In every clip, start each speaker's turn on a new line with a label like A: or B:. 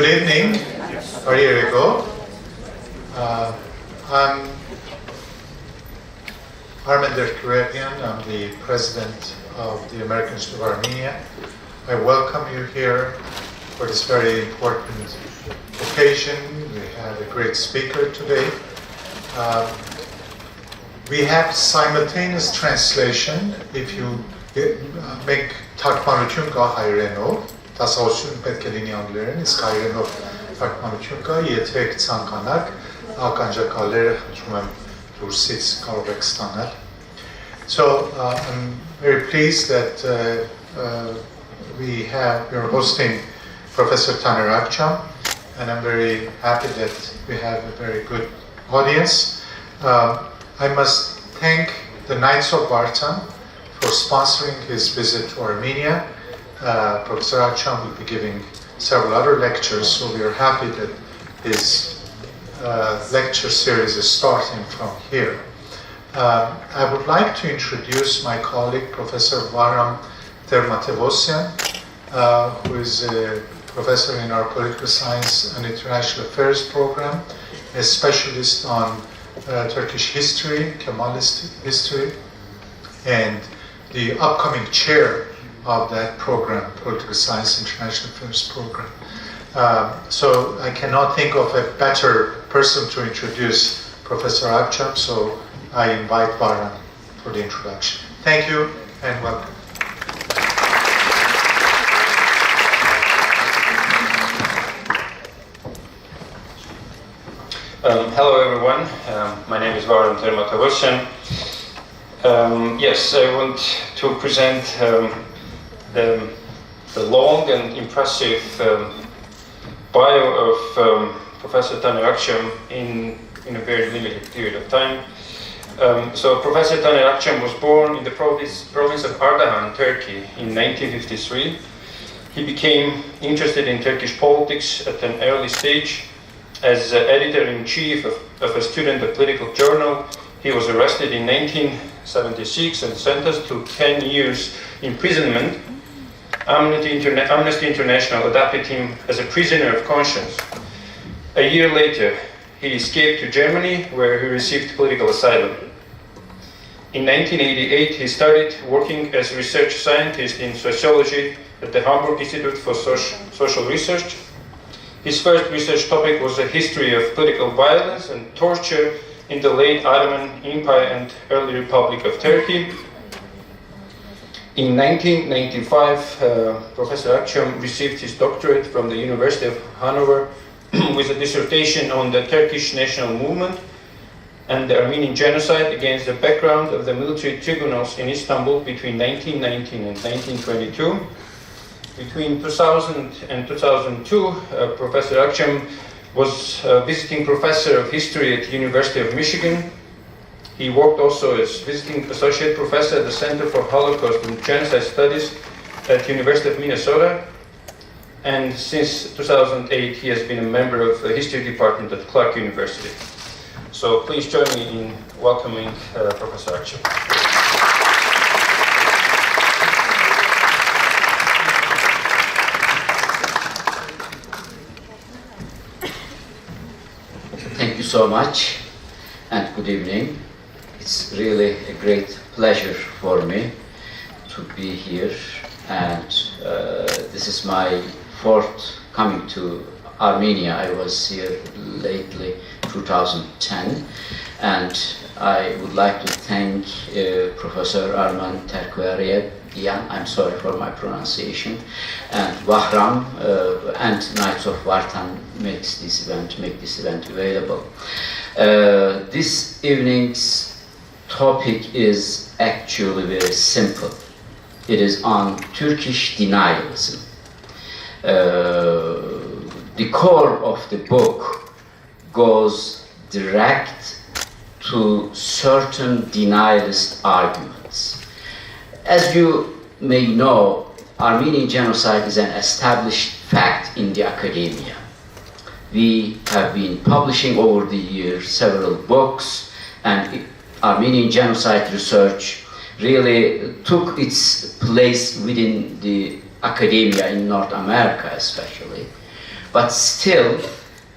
A: Good evening, or here we go. I'm Armenian. I'm the president of the American Institute of Armenia. I welcome you here for this very important occasion. We have a great speaker today. We have simultaneous translation. If you make թարգմանություն կա հայերենով, դասավորություն պետք է լինի անգլերեն, իսկ հայերենով թարգմանություն կա, եթե եք ցանկանաք, ականջակալները խնդրում եմ դուրսից կարող եք ստանալ. So I'm very pleased that we're hosting Professor Taner Akçam, and I'm very happy that we have a very good audience. I must thank the Knights of Vartan for sponsoring his visit to Armenia. Professor Akçam will be giving several other lectures, so we are happy that his lecture series is starting from here. I would like to introduce my colleague, Professor Bahram Termatevosyan, who is a professor in our Political Science and International Affairs program, a specialist on Turkish history, Kemalist history, and the upcoming chair of that program, Political Science International Affairs program. So I cannot think of a better person to introduce Professor Akçam, so I invite Bahram for the introduction. Thank you and welcome.
B: Hello everyone, my name is Bahram Termatevosyan. Yes, I want to present the long and impressive bio of Professor Taner Akçam in a very limited period of time. So Professor Taner Akçam was born in the province of Ardahan, Turkey in 1953. He became interested in Turkish politics at an early stage. As editor-in-chief of a student political journal, he was arrested in 1976 and sentenced to 10 years imprisonment. Amnesty International adopted him as a prisoner of conscience. A year later, he escaped to Germany, where he received political asylum. In 1988, he started working as a research scientist in sociology at the Hamburg Institute for Social Research. His first research topic was a history of political violence and torture in the late Ottoman Empire and early Republic of Turkey. In 1995, Professor Akçam received his doctorate from the University of Hanover with a dissertation on the Turkish national movement and the Armenian genocide against the background of the military tribunals in Istanbul between 1919 and 1922. Between 2000 and 2002, Professor Akçam was visiting professor of history at the University of Michigan. He worked also as visiting associate professor at the Center for Holocaust and Genocide Studies at the University of Minnesota. And since 2008, he has been a member of the history department at Clark University. So please join me in welcoming Professor Akçam.
C: Thank you so much and good evening. It's really a great pleasure for me to be here, and this is my fourth coming to Armenia. I was here lately 2010, and I would like to thank Professor Arman Terkvariev, I'm sorry for my pronunciation, and Bahram and Knights of Vartan make this event available. This evening's topic is actually very simple. It is on Turkish denialism. The core of the book goes direct to certain denialist arguments. As you may know, Armenian genocide is an established fact in the academia. We have been publishing over the years several books, and Armenian genocide research really took its place within the academia in North America especially. but still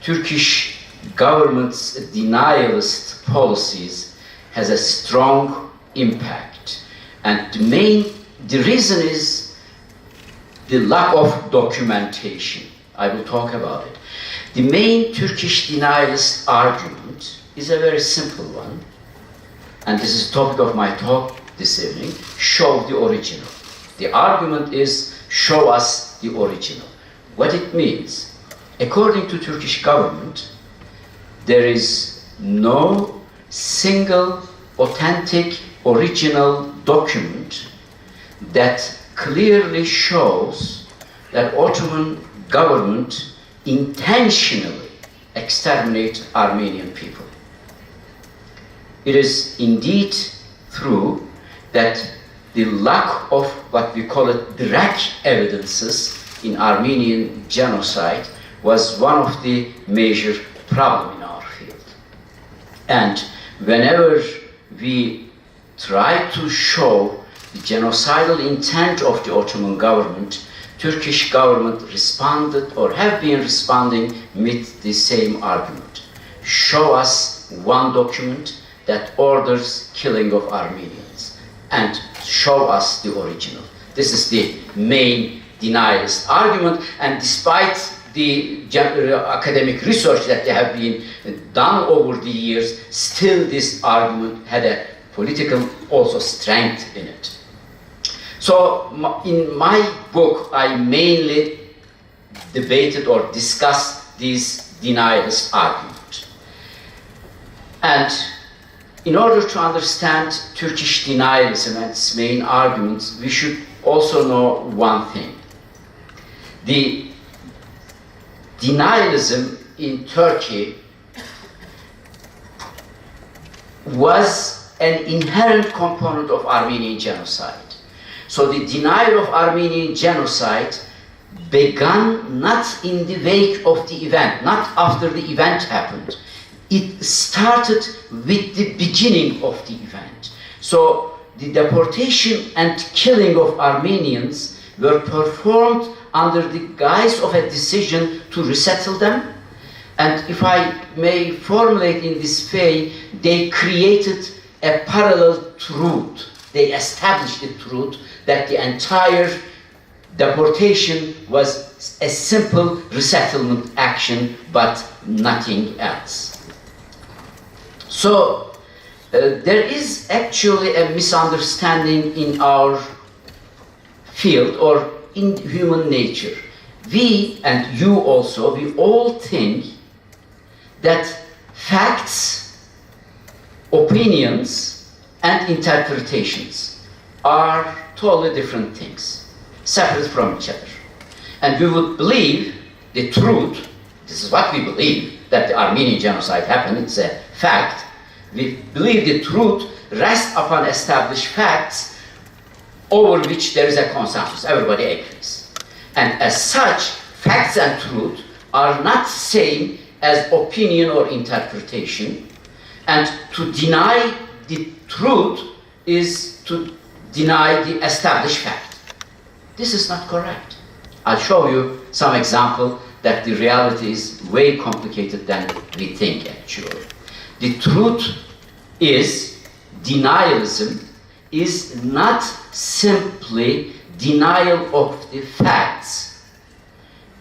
C: Turkish government's denialist policies has a strong impact. And the reason is the lack of documentation. I will talk about it. The main Turkish denialist argument is a very simple one, and this is the topic of my talk this evening: show the original. The argument is, show us the original. What it means, according to Turkish government, there is no single authentic original document that clearly shows that Ottoman government intentionally exterminate Armenian people. It is indeed true that the lack of what we call it direct evidences in Armenian genocide was one of the major problems in our field. And whenever we try to show the genocidal intent of the Ottoman government, Turkish government responded or have been responding with the same argument. Show us one document that orders killing of Armenians and show us the original. This is the main denialist argument, and despite the academic research that they have been done over the years, still this argument had a political also strength in it. So in my book, I mainly debated or discussed these denialist arguments. And in order to understand Turkish denialism and its main arguments, we should also know one thing. The denialism in Turkey was an inherent component of Armenian genocide. So the denial of Armenian genocide began not in the wake of the event, not after the event happened. It started with the beginning of the event. So the deportation and killing of Armenians were performed under the guise of a decision to resettle them. And if I may formulate in this way, they created a parallel truth. They established the truth that the entire deportation was a simple resettlement action, but nothing else. So there is actually a misunderstanding in our field or in human nature. We, and you also, we all think that facts, opinions, and interpretations are totally different things, separate from each other. And we would believe the truth, this is what we believe, that the Armenian genocide happened, it's a fact. We believe the truth rests upon established facts over which there is a consensus, everybody agrees. And as such, facts and truth are not same as opinion or interpretation, and to deny the truth is to deny the established fact. This is not correct. I'll show you some example that the reality is way complicated than we think actually. The truth is, denialism is not simply denial of the facts.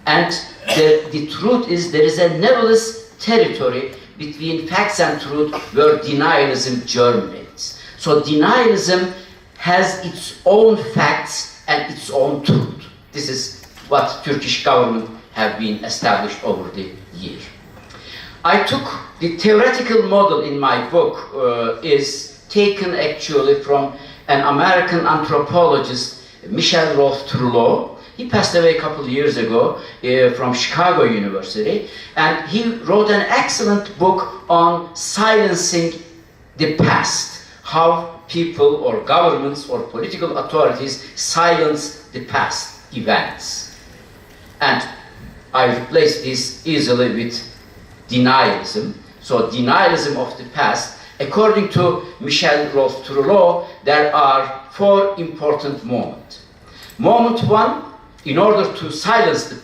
C: And the truth is, there is a nebulous territory between facts and truth where denialism germinates. So denialism has its own facts and its own truth. This is what Turkish government have been established over the years. I took the theoretical model in my book is taken actually from an American anthropologist, Michel Rolfe-Trudeau. He passed away a couple of years ago from Chicago University, and he wrote an excellent book on silencing the past, how people or governments or political authorities silence the past events. And I replaced this easily with denialism. So denialism of the past, according to Michel Rolfe-Trudeau, there are 4 important moments. Moment 1 in order to silence the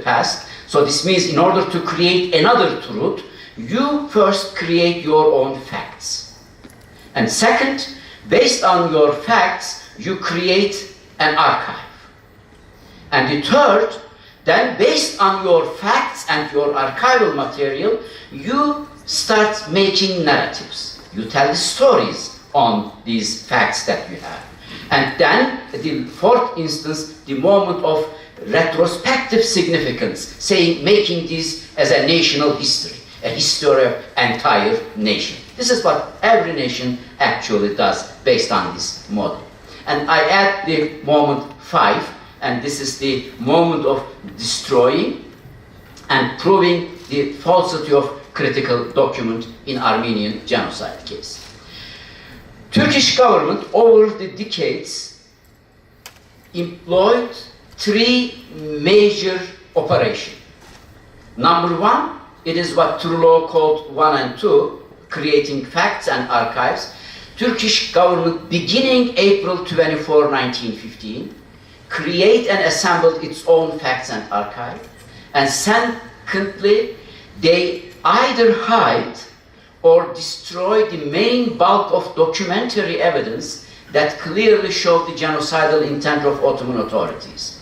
C: past, so this means in order to create another truth, you first create your own facts. And second, based on your facts, you create an archive. And the third, then based on your facts and your archival material, you start making narratives. You tell the stories on these facts that you have. And then, the fourth instance, the moment of retrospective significance, saying, making this as a national history, a history of entire nation. This is what every nation actually does based on this model. And I add the moment 5, and this is the moment of destroying and proving the falsity of critical document in Armenian genocide case. Turkish government over the decades employed 3 major operations. Number 1, it is what True Law called 1 and 2, creating facts and archives. Turkish government, beginning April 24, 1915, create and assembled its own facts and archive. And secondly, they either hide or destroy the main bulk of documentary evidence that clearly showed the genocidal intent of Ottoman authorities.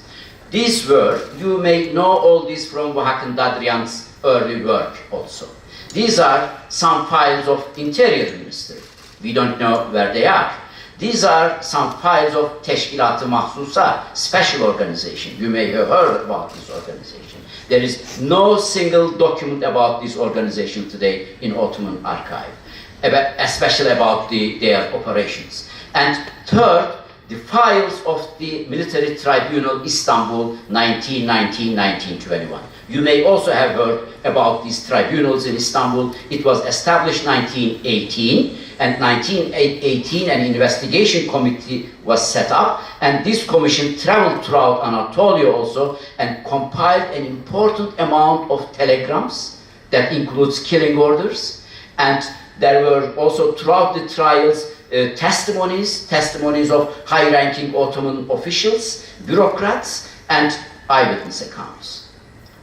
C: These were, you may know all this from Hakan Dadrian's early work also. These are some files of Interior Ministry. We don't know where they are. These are some files of Teşkilat-ı Mahsusa, special organization. You may have heard about this organization. There is no single document about this organization today in Ottoman archive, especially about their operations. And third, the files of the Military Tribunal Istanbul 1919-1921. You may also have heard about these tribunals in Istanbul. It was established 1918, and 1918 an investigation committee was set up, and this commission traveled throughout Anatolia also and compiled an important amount of telegrams that includes killing orders, and there were also throughout the trials testimonies of high-ranking Ottoman officials, bureaucrats, and eyewitness accounts.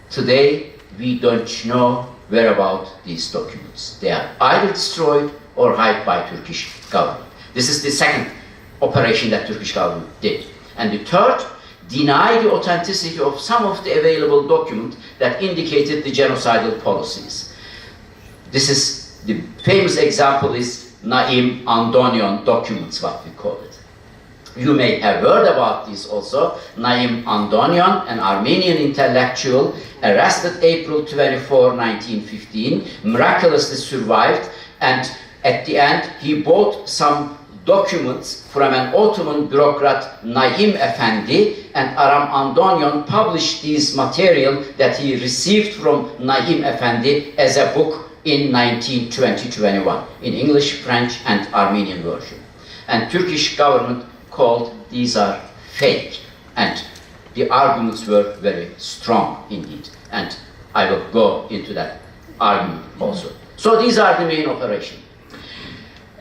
C: Today, we don't know whereabout these documents. They are either destroyed or hid by Turkish government. This is the second operation that Turkish government did. And the third, deny the authenticity of some of the available documents that indicated the genocidal policies. This is, the famous example is Naim Andonian documents, what we call it. You may have heard about this also. Naim Andonian, an Armenian intellectual, arrested April 24, 1915, miraculously survived, and at the end he bought some documents from an Ottoman bureaucrat, Naim Efendi, and Aram Andonian published this material that he received from Naim Efendi as a book in 1920-21, in English, French, and Armenian version. And Turkish government called these are fake, and the arguments were very strong indeed, and I will go into that argument also. So these are the main operations.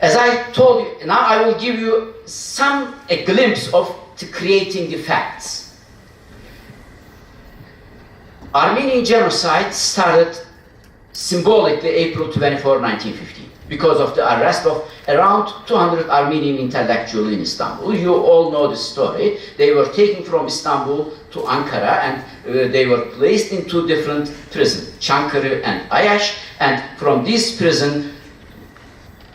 C: As I told you, now I will give you a glimpse of creating the facts. Armenian genocide started symbolically April 24, 1915, because of the arrest of around 200 Armenian intellectuals in Istanbul. You all know the story. They were taken from Istanbul to Ankara, and they were placed in 2 different prisons, Çankırı and Ayaş, and from this prison,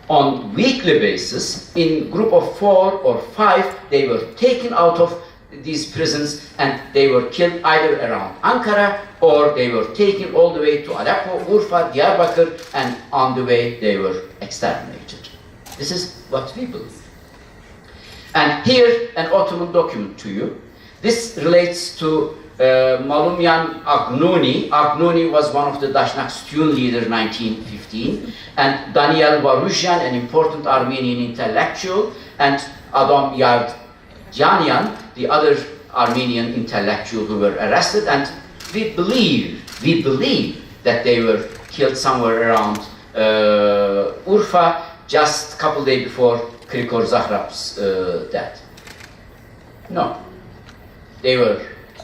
C: on weekly basis, in group of 4 or 5, they were taken out of these prisons and they were killed either around Ankara or they were taken all the way to Aleppo, Urfa, Diyarbakir, and on the way they were exterminated. This is what we believe. And here an Ottoman document to you. This relates to Malumyan Agnuni. Agnuni was one of the Dashnak student leaders in 1915, and Daniel Varuzhan, an important Armenian intellectual, and Adam Yardjanian, the other Armenian intellectual who were arrested, and we believe that they were killed somewhere around Urfa, just a couple days before Krikor Zahrab's death. No.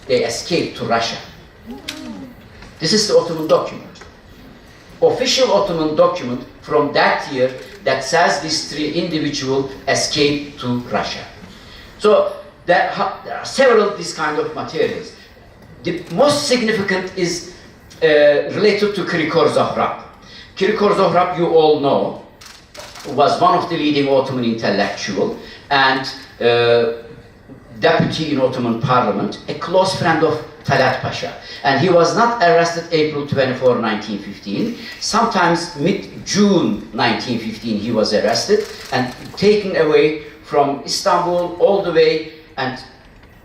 C: they escaped to Russia. This is the Ottoman document. Official Ottoman document from that year that says these 3 individuals escaped to Russia. So there are several these kind of materials. The most significant is related to Krikor Zohrab. Krikor Zohrab, you all know, was one of the leading Ottoman intellectual and deputy in Ottoman parliament, a close friend of Talat Pasha. And he was not arrested April 24, 1915. Sometimes mid-June 1915 he was arrested and taken away from Istanbul all the way, and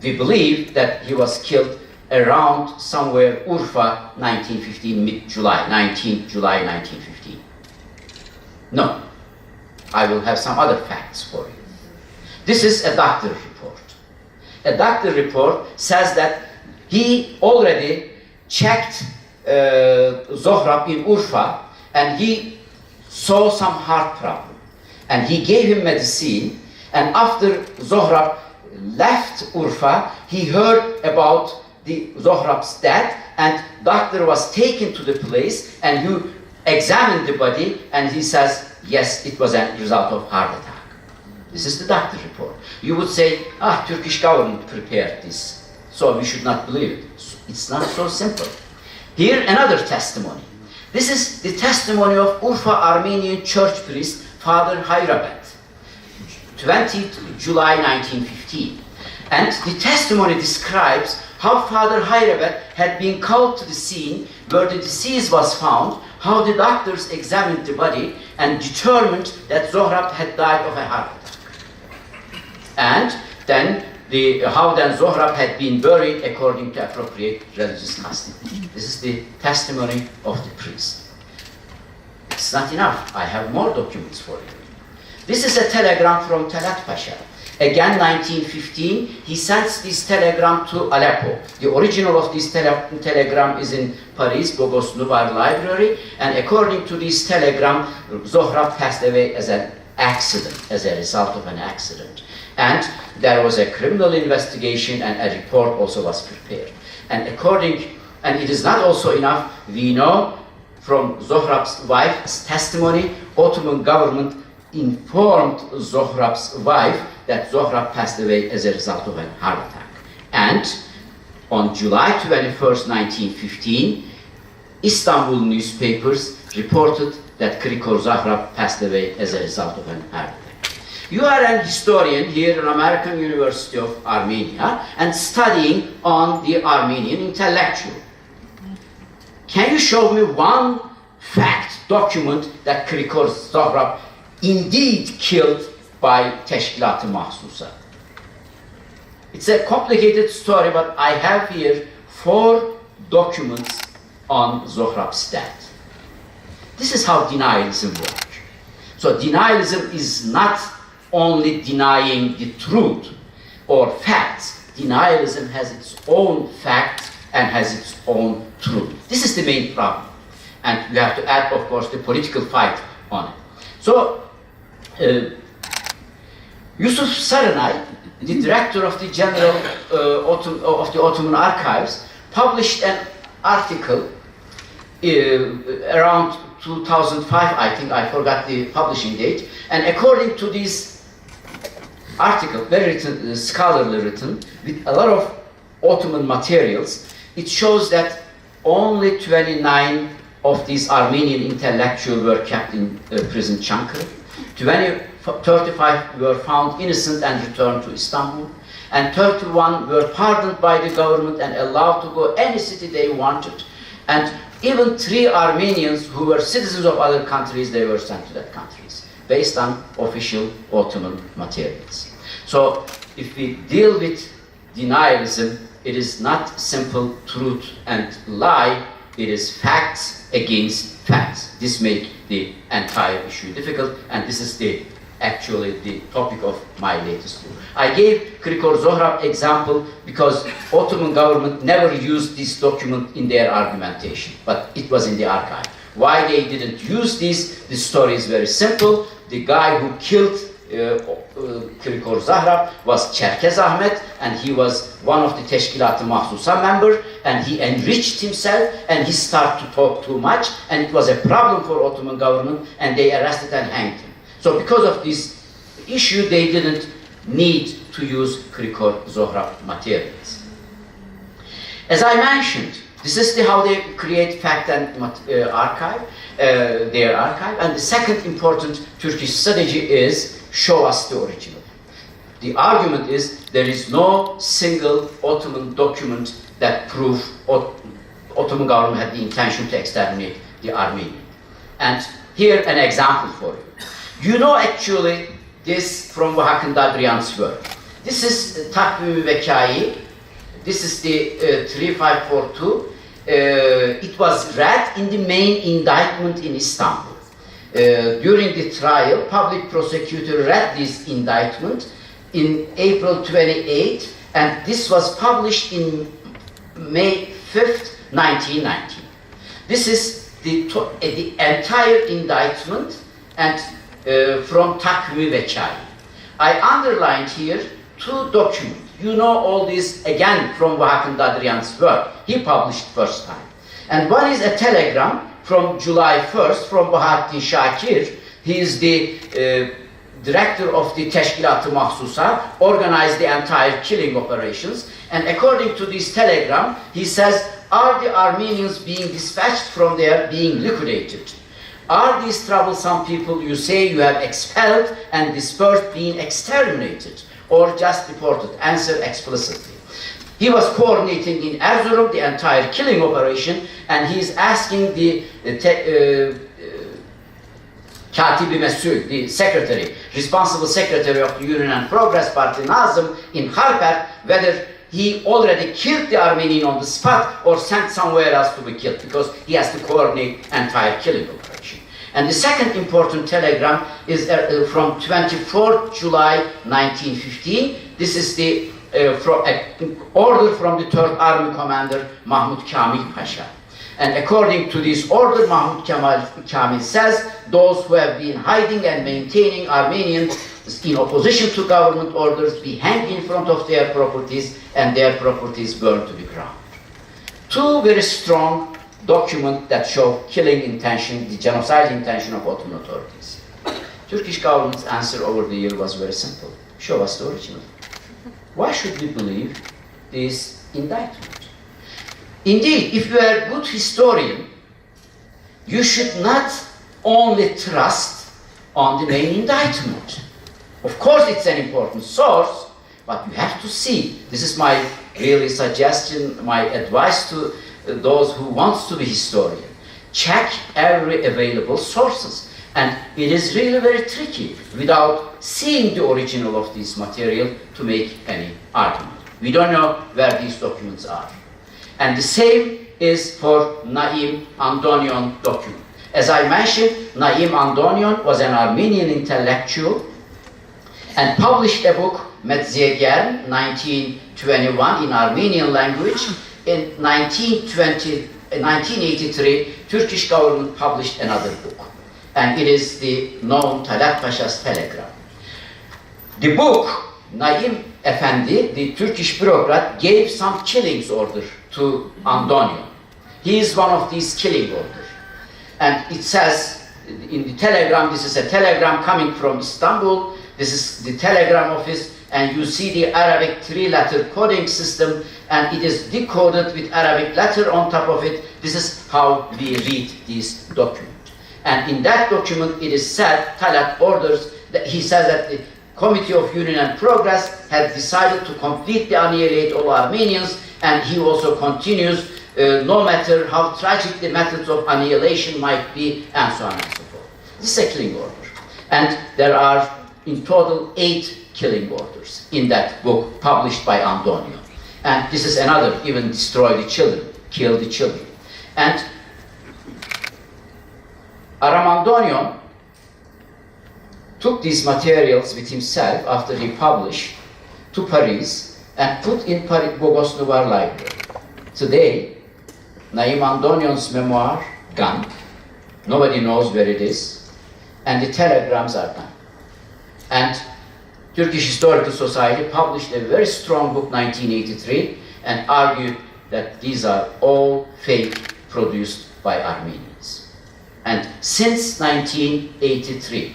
C: we believe that he was killed around somewhere Urfa 1915, mid-July, 19th July 1915. No, I will have some other facts for you. This is a doctor report. A doctor report says that he already checked Zohrab in Urfa and he saw some heart problem. And he gave him medicine, and after Zohrab left Urfa, he heard about the Zohrab's death, and doctor was taken to the place and he examined the body and he says, yes, it was a result of heart attack. This is the doctor report. You would say, Turkish government prepared this, so we should not believe it. It's not so simple. Here, another testimony. This is the testimony of Urfa Armenian church priest, Father Hayrabat, 20th July 1915. And the testimony describes how Father Hayrabat had been called to the scene where the deceased was found, how the doctors examined the body and determined that Zohrab had died of a heart attack. And then how Zohrab had been buried according to appropriate religious custom. This is the testimony of the priest. It's not enough. I have more documents for you. This is a telegram from Talat Pasha. Again, 1915, he sends this telegram to Aleppo. The original of this telegram is in Paris, Bogos Noubar Library, and according to this telegram, Zohrab passed away as an accident, as a result of an accident. And there was a criminal investigation and a report also was prepared. And it is not also enough, we know from Zohrab's wife's testimony, Ottoman government informed Zohrab's wife that Zohrab passed away as a result of a heart attack. And on July 21st, 1915, Istanbul newspapers reported that Krikor Zohrab passed away as a result of a heart attack. You are an historian here at American University of Armenia and studying on the Armenian intellectual. Can you show me one fact, document that Krikor Zohrab indeed killed by Teşkilat-ı Mahsusa? It's a complicated story, but I have here 4 documents on Zohrab's death. This is how denialism works. So denialism is not only denying the truth or facts. Denialism has its own facts and has its own truth. This is the main problem. And we have to add, of course, the political fight on it. So, Yusuf Saranay, the director of the General of the Ottoman Archives, published an article around 2005, I think, I forgot the publishing date, and according to this article, very written, scholarly written, with a lot of Ottoman materials, it shows that only 29 of these Armenian intellectuals were kept in prison Çankırı. 35 were found innocent and returned to Istanbul, and 31 were pardoned by the government and allowed to go any city they wanted. And even 3 Armenians who were citizens of other countries, they were sent to that countries, based on official Ottoman materials. So, if we deal with denialism, it is not simple truth and lie, it is facts against facts. This makes the entire issue difficult, and this is actually the topic of my latest book. I gave Krikor Zohrab example because Ottoman government never used this document in their argumentation, but it was in the archive. Why they didn't use this? The story is very simple. The guy who killed Krikor Zahrab was Cherkez Ahmet, and he was one of the Teşkilat-ı Mahsusa member, and he enriched himself, and he started to talk too much, and it was a problem for Ottoman government, and they arrested and hanged him. So because of this issue, they didn't need to use Krikor Zahrab materials. As I mentioned, this is how they create fact and archive, their archive. And the second important Turkish strategy is show us the original. The argument is there is no single Ottoman document that proves Ottoman government had the intention to exterminate the Armenian. And here an example for you. You know actually this from Hakan Dadrian's work. This is Takvim-i Vekai. This is the 3542. It was read in the main indictment in Istanbul. During the trial, public prosecutor read this indictment in April 28, and this was published in May 5th, 1919. This is the entire indictment and from Takvim-i Vekai. I underlined here two documents. You know all this again from Hakan Dadrian's work. He published first time. And one is a telegram from July 1st from Bahattin Shakir. He is the director of the Teşkilat-ı Mahsusa, organized the entire killing operations. And according to this telegram, he says, are the Armenians being dispatched from there, being liquidated? Are these troublesome people you say you have expelled and dispersed being exterminated? Or just deported? Answer explicitly. He was coordinating in Erzurum the entire killing operation, and he is asking the Katibi Mesul, the secretary, responsible secretary of the Union and Progress Party, Nazım, in Harper, whether he already killed the Armenian on the spot or sent somewhere else to be killed, because he has to coordinate entire killing operation. And the second important telegram is from 24th July 1915. This is the order from the 3rd Army Commander Mahmud Kamil Pasha. And according to this order, Mahmud Kamil says, those who have been hiding and maintaining Armenians in opposition to government orders be hanged in front of their properties and their properties burned to the ground. Two very strong documents that show killing intention, the genocide intention of Ottoman authorities. Turkish government's answer over the year was very simple. Show us the original. Why should we believe this indictment? Indeed, if you are a good historian, you should not only trust on the main indictment. Of course, it's an important source, but you have to see. This is my really suggestion, my advice to those who want to be historian. Check every available sources. And it is really very tricky without seeing the original of this material to make any argument. We don't know where these documents are. And the same is for Naim Andonian document. As I mentioned, Naim Andonian was an Armenian intellectual and published a book, Metzeger, 1921, in Armenian language. In 1983, Turkish government published another book. And it is the known Talat Pasha's telegram. The book, Naim Efendi, the Turkish bureaucrat, gave some killings order to Andonian. He is one of these killing orders. And it says in the telegram, this is a telegram coming from Istanbul, this is the telegram office, and you see the Arabic three-letter coding system, and it is decoded with Arabic letter on top of it. This is how we read this document. And in that document, it is said, Talat orders, that he says that the Committee of Union and Progress had decided to completely annihilate all Armenians, and he also continues, no matter how tragic the methods of annihilation might be, and so on and so forth. This is a killing order. And there are in total 8 killing orders in that book published by Andonian. And this is another, even destroy the children, kill the children. And Andonian took these materials with himself after he published to Paris and put in Paris Bogos Nouveau Library. Today, Naim Andonian's memoir, gone. Nobody knows where it is, and the telegrams are gone. And Turkish Historical Society published a very strong book, 1983, and argued that these are all fake produced by Armenians. And since 1983,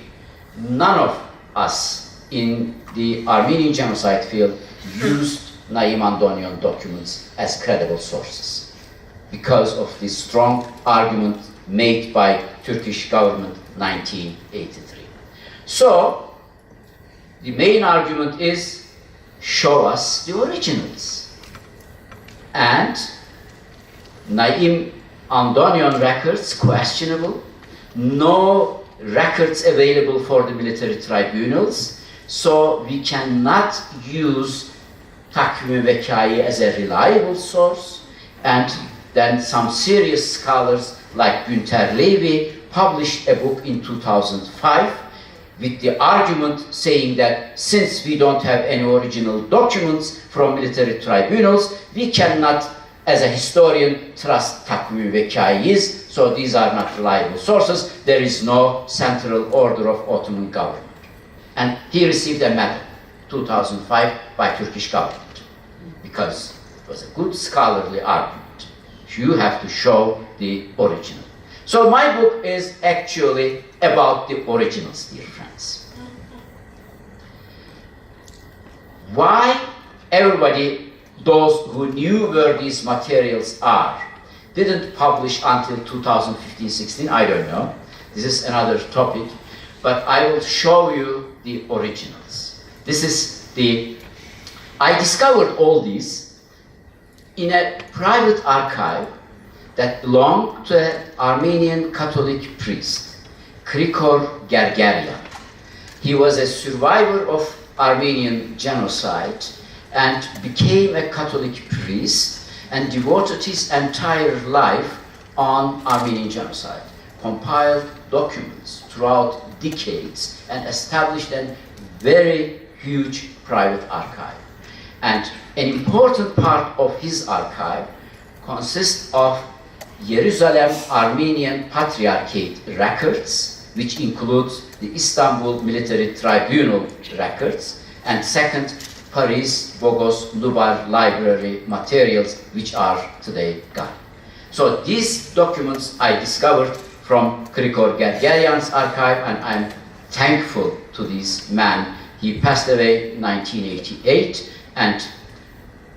C: none of us in the Armenian genocide field used Naim Andonian documents as credible sources because of this strong argument made by Turkish government 1983. So, the main argument is, show us the originals. And Naim Andonian records, questionable. No records available for the military tribunals. So we cannot use Takvim-i Vekai as a reliable source. And then some serious scholars like Günter Levy published a book in 2005 with the argument saying that since we don't have any original documents from military tribunals, we cannot, as a historian, trust Takvim-i Vekai's, so these are not reliable sources. There is no central order of Ottoman government. And he received a medal, 2005, by Turkish government, because it was a good scholarly argument. You have to show the original. So my book is actually about the originals, dear friends. Why everybody, those who knew where these materials are, didn't publish until 2015-16, I don't know. This is another topic, but I will show you the originals. This is I discovered all these in a private archive that belonged to an Armenian Catholic priest, Krikor Gergerian. He was a survivor of Armenian genocide and became a Catholic priest and devoted his entire life on Armenian genocide, compiled documents throughout decades and established a very huge private archive. And an important part of his archive consists of Jerusalem Armenian Patriarchate records, which includes the Istanbul Military Tribunal records, and second, Paris Bogos Lubar Library materials, which are today gone. So these documents I discovered from Krikor Gergerian's archive, and I'm thankful to this man. He passed away in 1988, and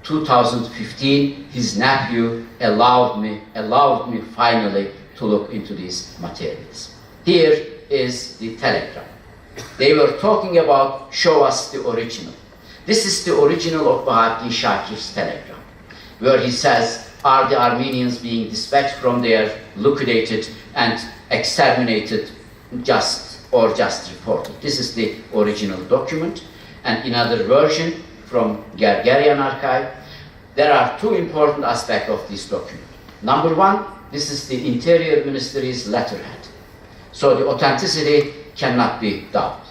C: 2015, his nephew allowed me finally to look into these materials. Here is the telegram. They were talking about, show us the original. This is the original of Bahattin Shakir's telegram, where he says, are the Armenians being dispatched from there, liquidated and exterminated, just reported. This is the original document. And in another version from Gergerian archive, there are two important aspects of this document. Number one, this is the Interior Ministry's letterhead. So the authenticity cannot be doubted.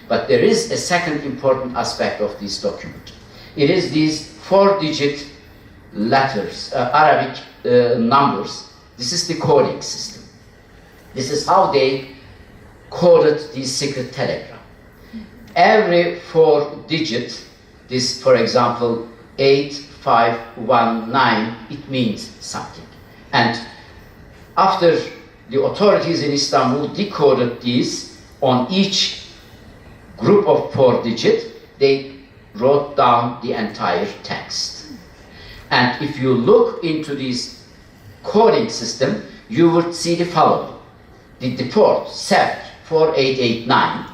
C: But there is a second important aspect of this document. It is these 4-digit letters, Arabic numbers. This is the coding system. This is how they coded the secret telegram. Every 4-digit, this, for example, 8519, it means something. And after the authorities in Istanbul decoded these on each group of 4-digit, they wrote down the entire text. And if you look into this coding system, you would see the following. The deport, Sev 4889,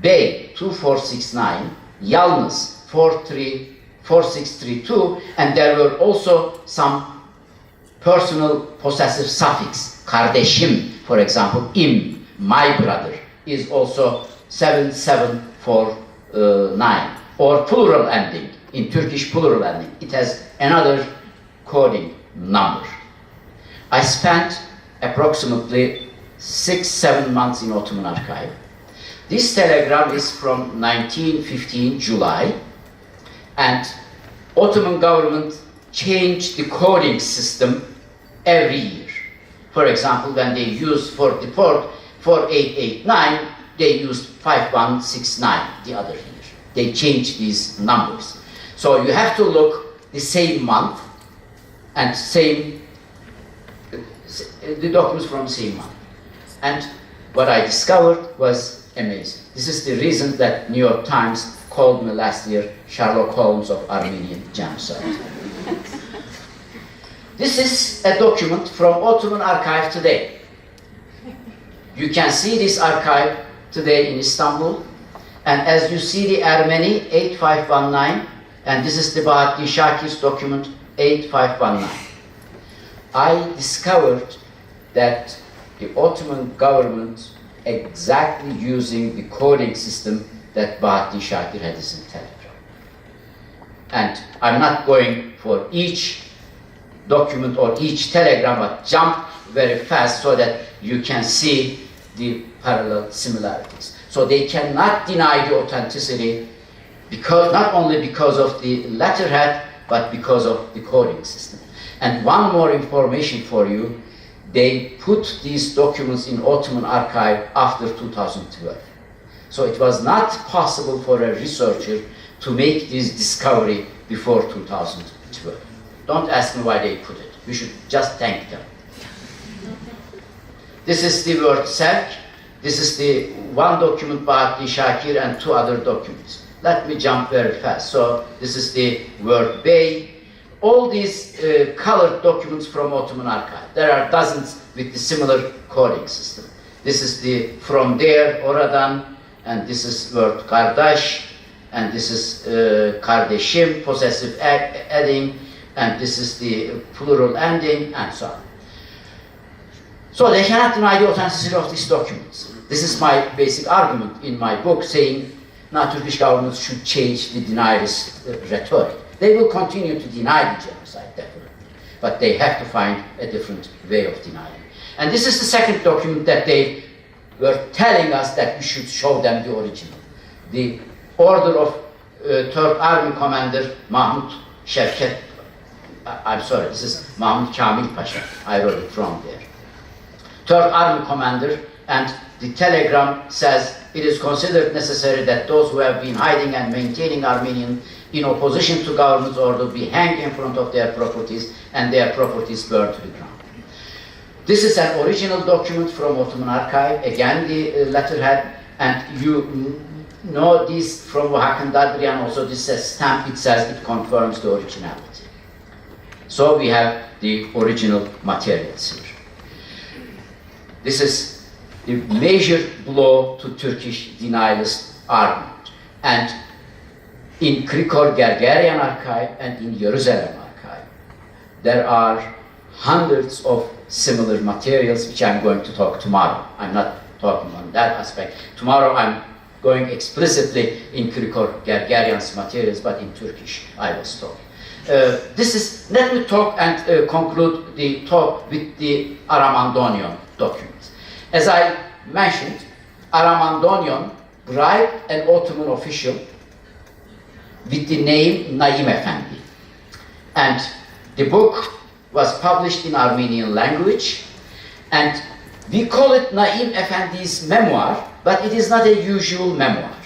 C: Bey 2469, Yalnız 4632, and there were also some personal possessive suffix. Kardeşim, for example, im, my brother, is also 7749, or plural ending. In Turkish plural ending, it has another coding number. I spent approximately 6-7 months in Ottoman archive. This telegram is from 1915 July, and Ottoman government changed the coding system every year. For example, when they used for deport 4889, they used 85169, the other year. They changed these numbers. So you have to look the same month and the documents from the same month. And what I discovered was amazing. This is the reason that New York Times called me last year Sherlock Holmes of Armenian genocide. This is a document from Ottoman archive today. You can see this archive today in Istanbul. And as you see the Armeni 8519, and this is the Bahattin Shakir's document 8519. I discovered that the Ottoman government exactly using the coding system that Bahattin Shakir had in telegram. And I'm not going for each document or each telegram, but jump very fast so that you can see the parallel similarities. So they cannot deny the authenticity because not only because of the letterhead, but because of the coding system. And one more information for you, they put these documents in Ottoman archive after 2012. So it was not possible for a researcher to make this discovery before 2012. Don't ask me why they put it. We should just thank them. This is the word Serk. This is the one document Bahattin Shakir and two other documents. Let me jump very fast. So this is the word Bey. All these colored documents from Ottoman archive. There are dozens with the similar coding system. This is the from there, oradan, and this is word kardeş, and this is kardeşim, possessive adding, and this is the plural ending, and so on. So they cannot deny the authenticity of these documents. This is my basic argument in my book, saying now Turkish governments should change the denialist rhetoric. They will continue to deny the genocide, definitely, but they have to find a different way of denying. And this is the second document that they were telling us that we should show them the original. The order of Third Army Commander Mahmut Şevket, I'm sorry, this is Mahmut Kamil Pasha, I wrote it from there. Third Army Commander, and the telegram says, it is considered necessary that those who have been hiding and maintaining Armenian in opposition to government's order be hanged in front of their properties and their properties burned to the ground. This is an original document from Ottoman archive, again the letterhead, and you know this from Hakan Dadrian also, this says stamp, it says it confirms the originality. So we have the original materials here. This is the major blow to Turkish denialist argument. And in Krikor-Gergerian archive and in Jerusalem archive, there are hundreds of similar materials which I'm going to talk tomorrow. I'm not talking on that aspect. Tomorrow I'm going explicitly in Krikor-Gergerian's materials, but in Turkish I was talking. Let me talk and conclude the talk with the Aramandonian documents. As I mentioned, Aramandonian bribed an Ottoman official with the name Naim Efendi. And the book was published in Armenian language, and we call it Naim Efendi's memoir, but it is not a usual memoir.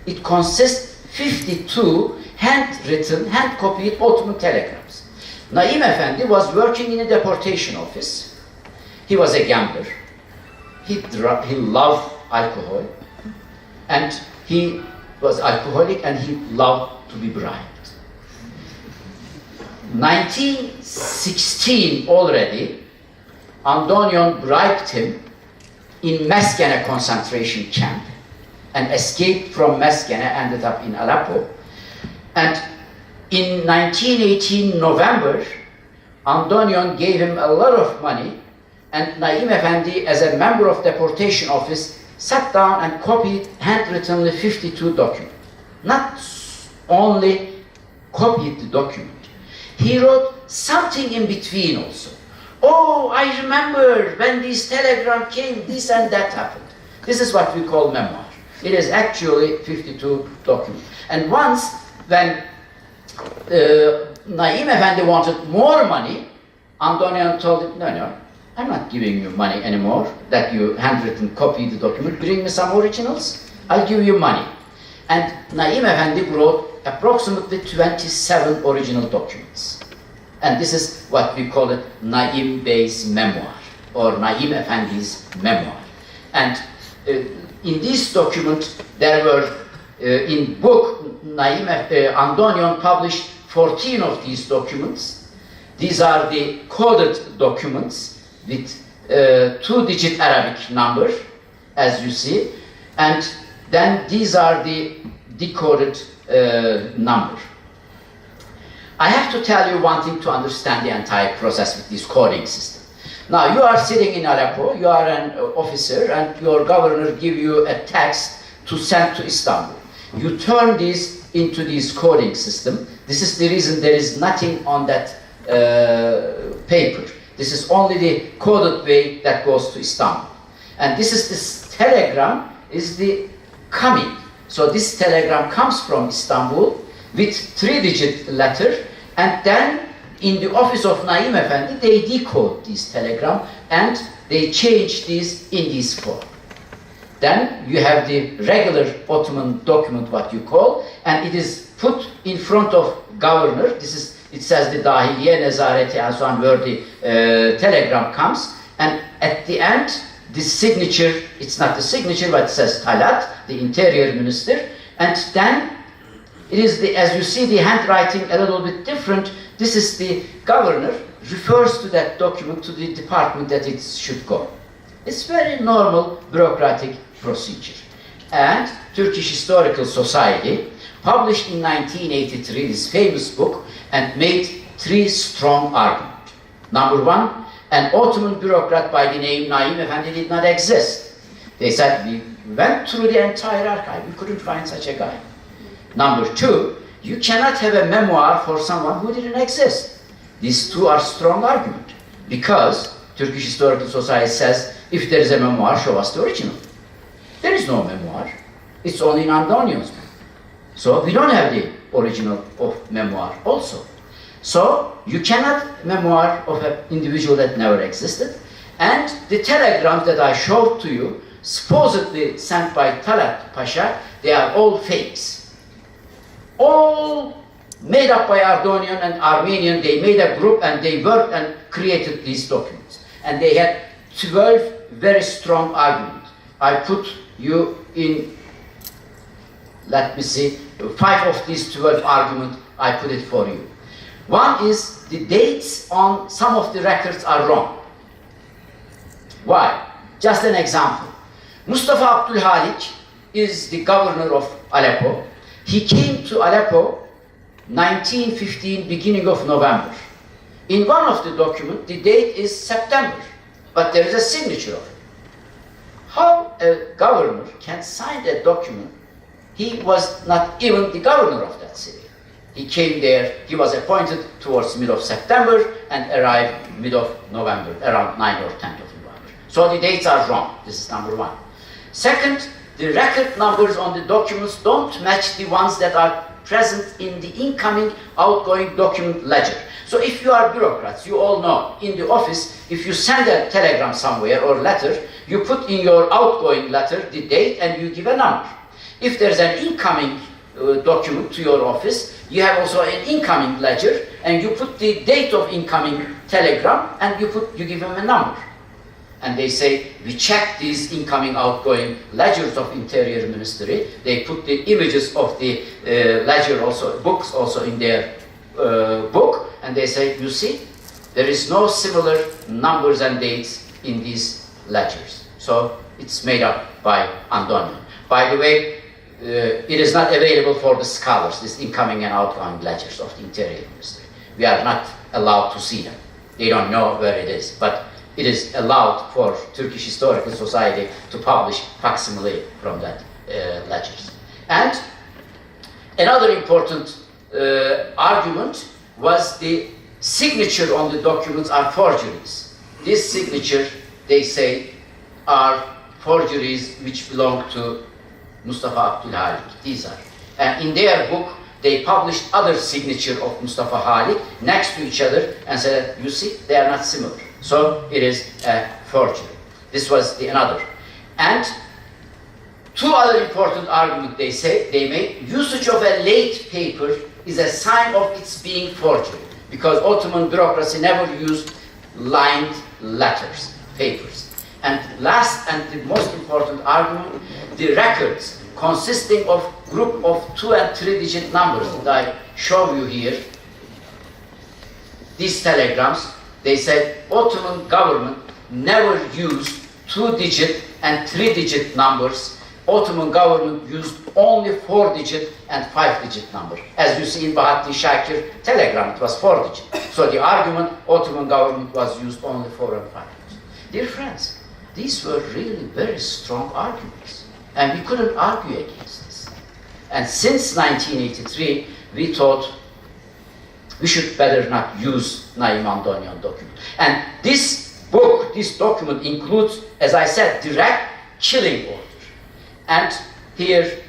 C: It consists 52 handwritten, hand-copied Ottoman telegrams. Naim Efendi was working in a deportation office. He was a gambler. He loved alcohol, and he was alcoholic, and he loved to be bribed. 1916 already, Andonion bribed him in Meskene concentration camp and escaped from Meskene, ended up in Aleppo. And in 1918 November, Andonion gave him a lot of money, and Naim Efendi, as a member of deportation office, sat down and copied handwrittenly 52 documents. Not only copied the document, he wrote something in between also. Oh, I remember when this telegram came, this and that happened. This is what we call memoir. It is actually 52 documents. And once, when Naim Efendi wanted more money, Andonian told him, no, I'm not giving you money anymore, that you handwritten copy the document, bring me some originals. I'll give you money. And Naim Efendi wrote approximately 27 original documents. And this is what we call it Naim Bey's memoir, or Naim Efendi's memoir. And in this document, there were, in book, Naim Andonion published 14 of these documents. These are the coded documents with two-digit Arabic number, as you see. And then these are the decoded number. I have to tell you one thing to understand the entire process with this coding system. Now, you are sitting in Aleppo, you are an officer, and your governor give you a text to send to Istanbul. You turn this into this coding system. This is the reason there is nothing on that paper. This is only the coded way that goes to Istanbul. And this telegram is the coming. So this telegram comes from Istanbul with three-digit letter, and then in the office of Naim Efendi, they decode this telegram and they change this in this form. Then you have the regular Ottoman document, what you call, and it is put in front of governor. It says the Dahiliye Nezareti and so on, where the telegram comes, and at the end, the signature, it's not the signature, but it says Talat, the interior minister, and then it is, as you see, the handwriting a little bit different. This is the governor, refers to that document to the department that it should go. It's very normal bureaucratic procedure. And Turkish Historical Society published in 1983 this famous book and made three strong arguments. Number one, an Ottoman bureaucrat by the name Naim Efendi did not exist. They said, we went through the entire archive, we couldn't find such a guy. Number two, you cannot have a memoir for someone who didn't exist. These two are strong arguments, because Turkish Historical Society says, if there is a memoir, show us the original. There is no memoir. It's only in Andonion's book. So we don't have the original of memoir also. So you cannot memoir of an individual that never existed. And the telegrams that I showed to you, supposedly sent by Talat Pasha, they are all fakes. All made up by Ardonian and Armenian. They made a group and they worked and created these documents. And they had 12 very strong arguments. I put you in, let me see, 5 of these 12 arguments, I put it for you. One is the dates on some of the records are wrong. Why? Just an example. Mustafa Abdülhalik is the governor of Aleppo. He came to Aleppo 1915, beginning of November. In one of the documents, the date is September, but there is a signature of it. How a governor can sign that document? He was not even the governor of that city. He came there, he was appointed towards mid of September and arrived mid of November, around 9 or 10th of November. So the dates are wrong. This is number one. Second, the record numbers on the documents don't match the ones that are present in the incoming, outgoing document ledger. So if you are bureaucrats, you all know, in the office, if you send a telegram somewhere or letter, you put in your outgoing letter the date and you give a number. If there's an incoming document to your office, you have also an incoming ledger and you put the date of incoming telegram and you give them a number. And they say, we check these incoming, outgoing ledgers of Interior Ministry. They put the images of the ledger also, books also in their book, and they say, you see, there is no similar numbers and dates in these ledgers. So it's made up by Andonian. By the way, it is not available for the scholars, these incoming and outgoing ledgers of the Interior Ministry. We are not allowed to see them. They don't know where it is, but it is allowed for Turkish Historical Society to publish facsimile from that ledgers. And another important argument was the signature on the documents are forgeries. This signature, they say, are forgeries which belong to Mustafa Abdülhalik. These are. And in their book, they published other signature of Mustafa Halik next to each other and said, you see, they are not similar. So it is a forgery. This was the another. And Two other important arguments they make. Usage of a late paper is a sign of its being forgery, because Ottoman bureaucracy never used lined letters, papers. And last and the most important argument, the records consisting of group of 2 and 3 digit numbers that I show you here. These telegrams, they said Ottoman government never used 2-digit and 3-digit numbers. Ottoman government used only 4-digit and 5-digit numbers. As you see in Bahattin Shakir telegram, it was 4-digit. So the argument, Ottoman government was used only 4 and 5 digits. Dear friends, these were really very strong arguments, and we couldn't argue against this. And since 1983, we thought we should better not use Naim Andonian document. And this book, this document includes, as I said, direct killing order. And here,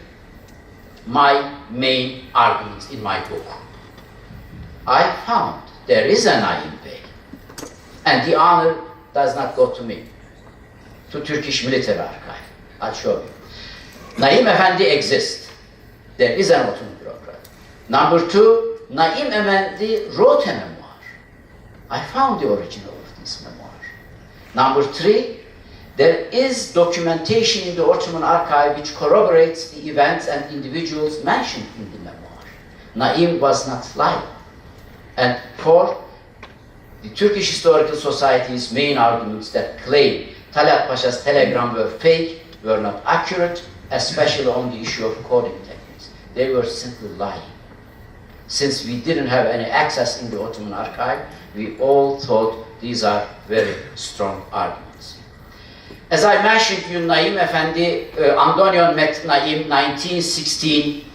C: my main arguments in my book. I found there is a Naim Bey, and the honor does not go to me, to Turkish Military Archive. I'll show you. Naim Efendi exists. There is an Ottoman bureaucrat. Number 2, Naim Efendi wrote a memoir. I found the original of this memoir. Number 3, there is documentation in the Ottoman archive which corroborates the events and individuals mentioned in the memoir. Naim was not lying. And 4, the Turkish Historical Society's main arguments that claim Talat Pasha's telegram were fake, were not accurate, especially on the issue of coding techniques. They were simply lying. Since we didn't have any access in the Ottoman archive, we all thought these are very strong arguments. As I mentioned you, Naim Efendi, Andonian met Naim 1916,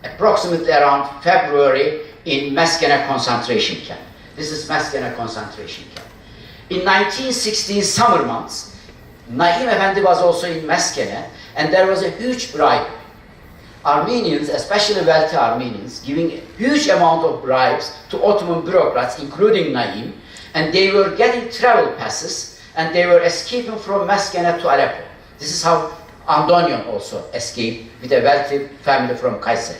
C: approximately around February in Meskene concentration camp. This is Meskene concentration camp. In 1916 summer months, Naim Efendi was also in Meskene, and there was a huge bribe. Armenians, especially wealthy Armenians, giving a huge amount of bribes to Ottoman bureaucrats, including Naim, and they were getting travel passes, and they were escaping from Meskene to Aleppo. This is how Andonian also escaped with a wealthy family from Kayseri.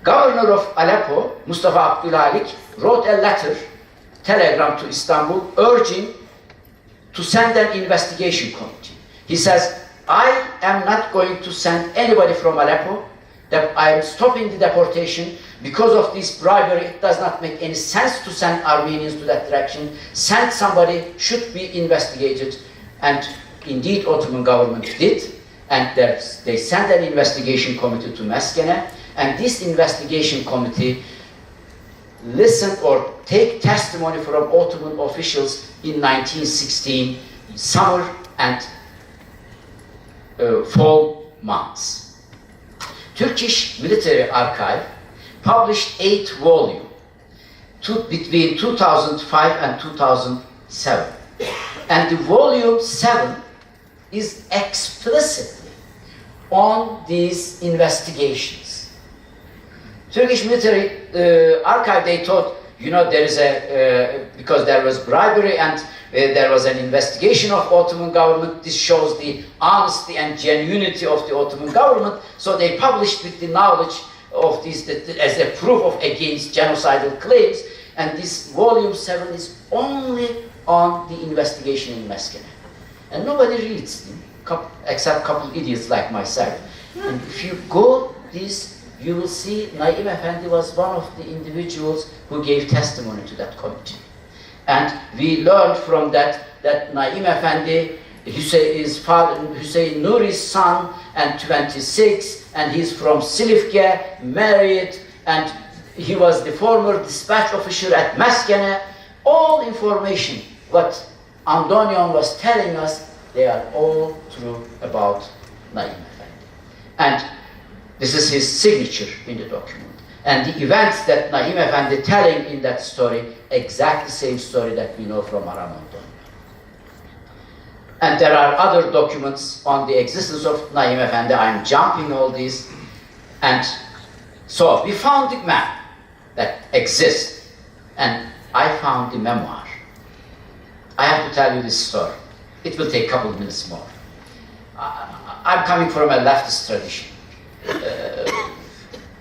C: Governor of Aleppo, Mustafa Abdülhalik, wrote a letter, telegram to Istanbul, urging to send an investigation committee. He says, I am not going to send anybody from Aleppo, that I am stopping the deportation because of this bribery. It does not make any sense to send Armenians to that direction. Send somebody, should be investigated. And indeed, Ottoman government did. And they sent an investigation committee to Meskene. And this investigation committee listened or take testimony from Ottoman officials in 1916, summer and fall months. Turkish Military Archive published 8 volumes between 2005 and 2007. And the volume 7 is explicitly on these investigations. Turkish Military Archive, they thought, you know, there is because there was bribery and there was an investigation of Ottoman government. This shows the honesty and genuinity of the Ottoman government. So they published with the knowledge of this as a proof of against genocidal claims. And this volume 7 is only on the investigation in Meskene. And nobody reads them, except a couple of idiots like myself. And if you go this, you will see Naim Efendi was one of the individuals who gave testimony to that committee. And we learned from that Naim Efendi, his father, Hüseyin Nuri's son, and 26, and he's from Silifke, married, and he was the former dispatch officer at Meskene. All information, what Andonian was telling us, they are all true about Naim Efendi. And this is his signature in the document. And the events that Naim Efendi telling in that story, exactly the same story that we know from Aram Andonian. And there are other documents on the existence of Naim Efendi. I'm jumping all these. And so we found the map that exists. And I found the memoir. I have to tell you this story. It will take a couple of minutes more. I'm coming from a leftist tradition.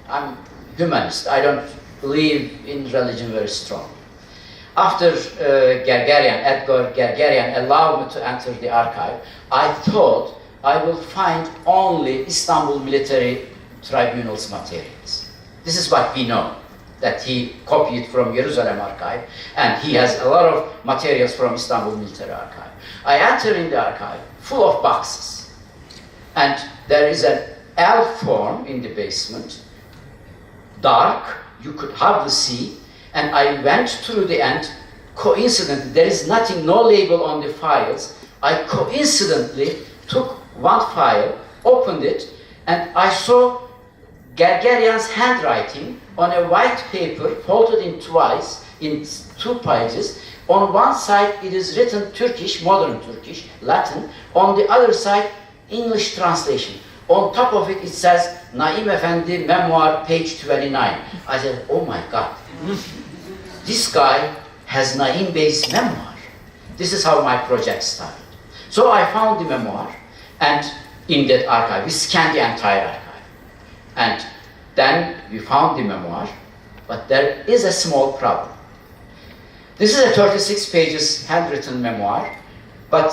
C: I'm humanist. I don't believe in religion very strong. After Edgar Gergerian allowed me to enter the archive, I thought I will find only Istanbul Military Tribunal's materials. This is what we know, that he copied from Jerusalem archive, and he has a lot of materials from Istanbul Military Archive. I enter in the archive full of boxes, and there is an L form in the basement, dark, you could hardly see, and I went through the end. Coincidentally, there is nothing, no label on the files. I coincidentally took one file, opened it, and I saw Gergerian's handwriting on a white paper, folded in twice, in 2 pages. On one side, it is written Turkish, modern Turkish, Latin. On the other side, English translation. On top of it, it says, Naim Efendi Memoir, page 29. I said, oh my God, this guy has Naim Bey's memoir. This is how my project started. So I found the memoir, and in that archive, we scanned the entire archive. And then we found the memoir, but there is a small problem. This is a 36 pages handwritten memoir, but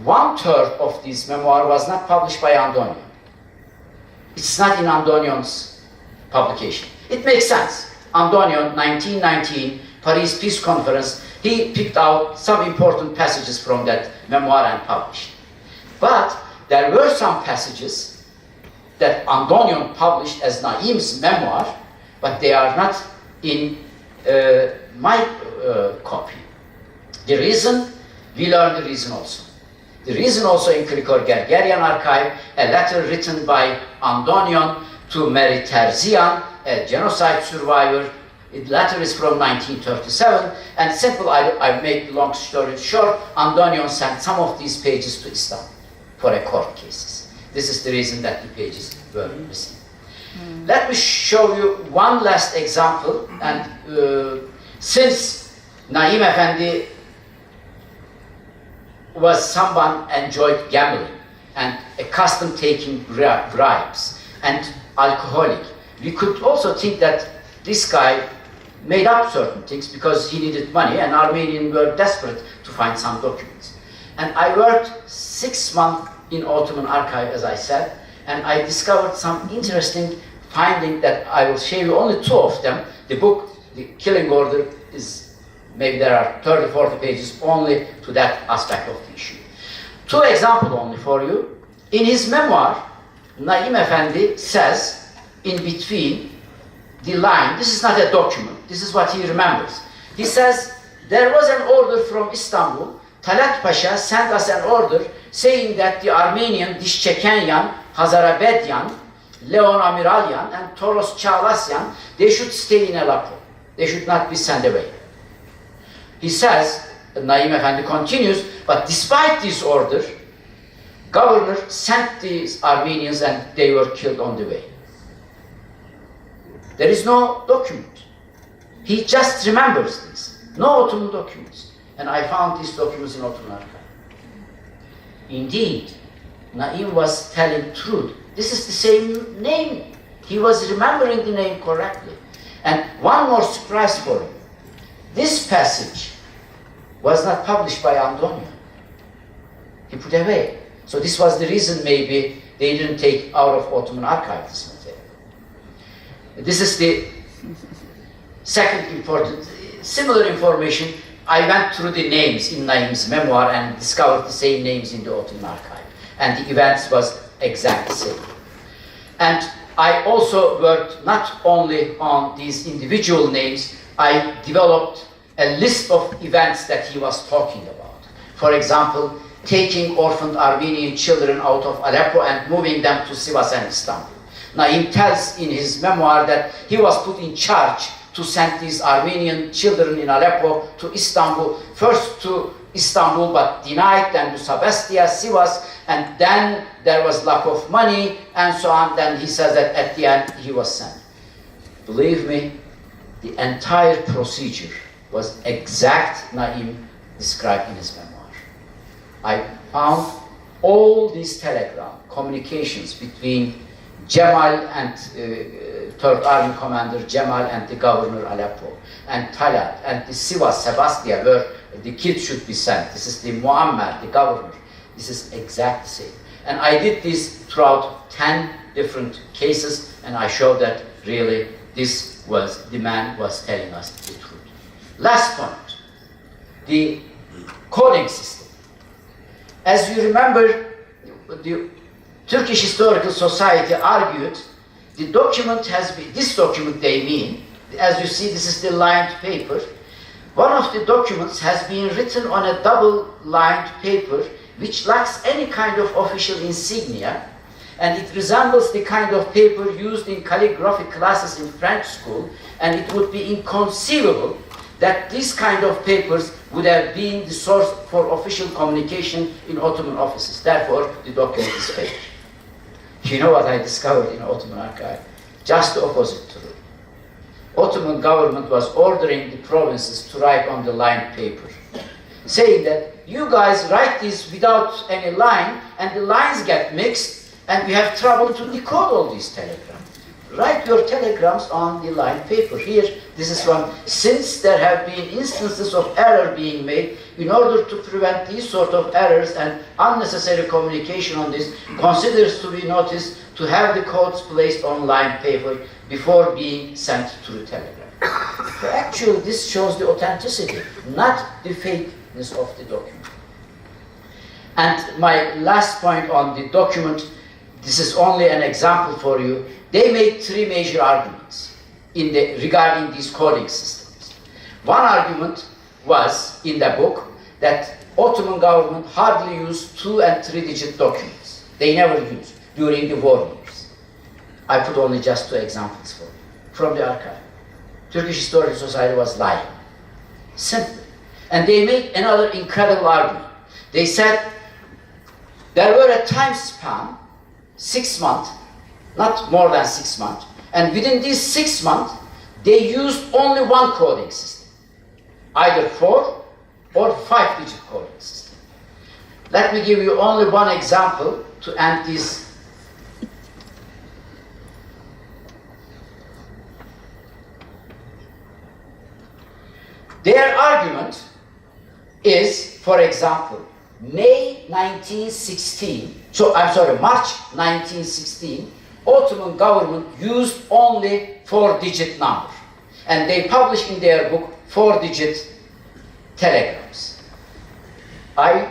C: 1/3 of this memoir was not published by Andonian. It's not in Andonion's publication. It makes sense. Andonian, 1919, Paris Peace Conference, he picked out some important passages from that memoir and published. But there were some passages that Andonian published as Naim's memoir, but they are not in my copy. The reason, we learned the reason also. The reason also in Krikor Gergerian archive, a letter written by Andonian to Mary Terzian, a genocide survivor. The letter is from 1937, and simple, I make the long story short, Andonian sent some of these pages to Istanbul for a court cases. This is the reason that the pages were missing. Let me show you one last example, and since Naim Efendi was someone enjoyed gambling and accustomed taking bribes and alcoholic, we could also think that this guy made up certain things because he needed money, and Armenians were desperate to find some documents. And I worked 6 months in Ottoman archive, as I said, and I discovered some interesting findings that I will show you, only 2 of them. The book, The Killing Order, is maybe there are 30, 40 pages only to that aspect of the issue. 2 examples only for you. In his memoir, Naim Efendi says, in between the line, this is not a document, this is what he remembers. He says, there was an order from Istanbul. Talat Pasha sent us an order saying that the Armenian Dişçekenyan, Hazarabedyan, Leon Amiralyan, and Toros Çağlasyan, they should stay in Aleppo. They should not be sent away. He says, Naim Efendi continues, but despite this order, governor sent these Armenians and they were killed on the way. There is no document. He just remembers this. No Ottoman documents. And I found these documents in Ottoman archive. Indeed, Naim was telling truth. This is the same name. He was remembering the name correctly. And one more surprise for him. This passage was not published by Andonian. He put away. So this was the reason maybe they didn't take out of Ottoman archive this material. This is the second important, similar information. I went through the names in Naim's memoir and discovered the same names in the Ottoman archive. And the events was exactly the same. And I also worked not only on these individual names, I developed a list of events that he was talking about. For example, taking orphaned Armenian children out of Aleppo and moving them to Sivas and Istanbul. Naim tells in his memoir that he was put in charge to send these Armenian children in Aleppo to Istanbul, first to Istanbul but denied, then to Sabestia, Sivas, and then there was lack of money and so on. Then he says that at the end he was sent. Believe me, the entire procedure was exact Naim described in his memoir. I found all these telegram communications between Cemal and Turk Army Commander Cemal and the Governor Aleppo, and Talat and the Sivas, Sebastia, where the kids should be sent. This is the Muammer, the governor. This is exact same. And I did this throughout 10 different cases, and I showed that really this was, the man was telling us the truth. Last point, the coding system. As you remember, the Turkish Historical Society argued the document has been, this document they mean, as you see this is the lined paper, one of the documents has been written on a double lined paper which lacks any kind of official insignia, and it resembles the kind of paper used in calligraphy classes in French school, and it would be inconceivable that these kind of papers would have been the source for official communication in Ottoman offices. Therefore, the document is fake. You know what I discovered in Ottoman archive? Just the opposite true. Ottoman government was ordering the provinces to write on the lined paper, saying that you guys write this without any line, and the lines get mixed, and we have trouble to decode all these telegrams. Write your telegrams on the lined paper. Here, this is one. Since there have been instances of error being made, in order to prevent these sort of errors and unnecessary communication on this, considers to be noticed to have the codes placed on lined paper before being sent through telegram. So actually, this shows the authenticity, not the fakeness of the document. And my last point on the document, this is only an example for you. They made three major arguments regarding these coding systems. One argument was in the book that Ottoman government hardly used 2- and 3-digit documents. They never used during the war years. I put only just 2 examples for you from the archive. Turkish Historical Society was lying, simply. And they made another incredible argument. They said there were a time span, 6 months, not more than 6 months, and within these 6 months, they used only one coding system, either 4 or 5-digit coding system. Let me give you only one example to end this. Their argument is, for example, March 1916, Ottoman government used only 4-digit number, and they published in their book 4-digit telegrams. I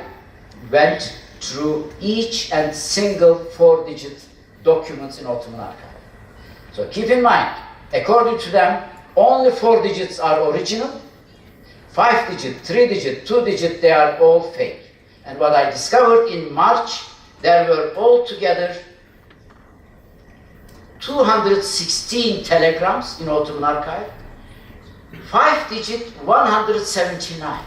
C: went through each and single 4-digit documents in Ottoman archive. So keep in mind, according to them, only 4 digits are original, 5-digit, 3-digit, 2-digit, they are all fake. And what I discovered in March, there were altogether 216 telegrams in Ottoman archive, 5-digit 179,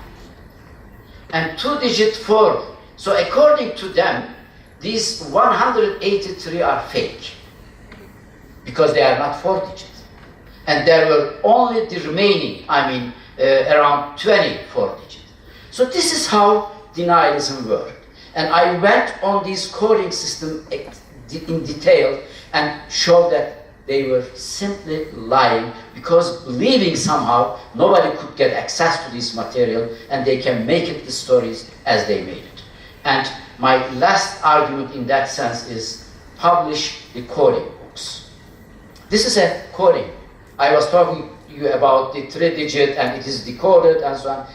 C: and 2-digit 4. So according to them, these 183 are fake, because they are not 4-digit. And there were only the remaining, around 20 4-digit. So this is how denialism worked. And I went on this coding system in detail and showed that they were simply lying, because believing somehow nobody could get access to this material and they can make it the stories as they made it. And my last argument in that sense is publish the coding books. This is a coding. I was talking to you about the 3-digit and it is decoded and so on.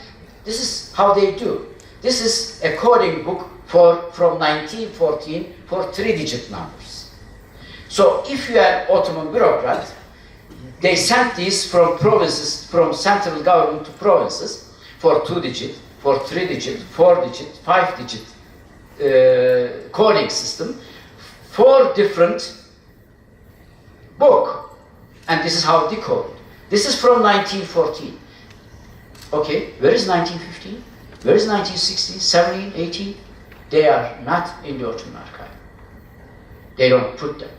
C: This is how they do. This is a coding book from 1914 for 3-digit numbers. So if you are Ottoman bureaucrat, they sent these from provinces, from central government to provinces for 2-digit, for 3-digit, 4-digit, 5-digit coding system, 4 different book. And this is how decoded. This is from 1914. Okay, where is 1915? Where is 1916, 17, 18? They are not in the Ottoman archive. They don't put them.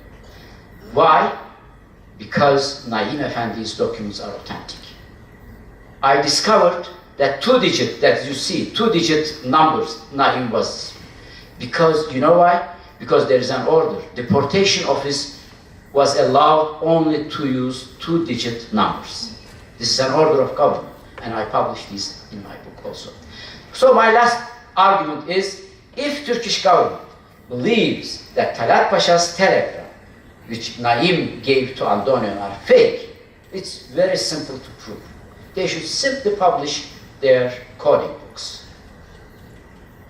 C: Why? Because Naim Efendi's documents are authentic. I discovered that 2-digit, that you see, 2-digit numbers, Naim was, Because, you know why? Because there is an order. Deportation office was allowed only to use 2-digit numbers. This is an order of government, and I published this in my book also. So my last argument is, if Turkish government believes that Talat Pasha's telegram, which Naim gave to Andonian, are fake, it's very simple to prove. They should simply publish their coding books.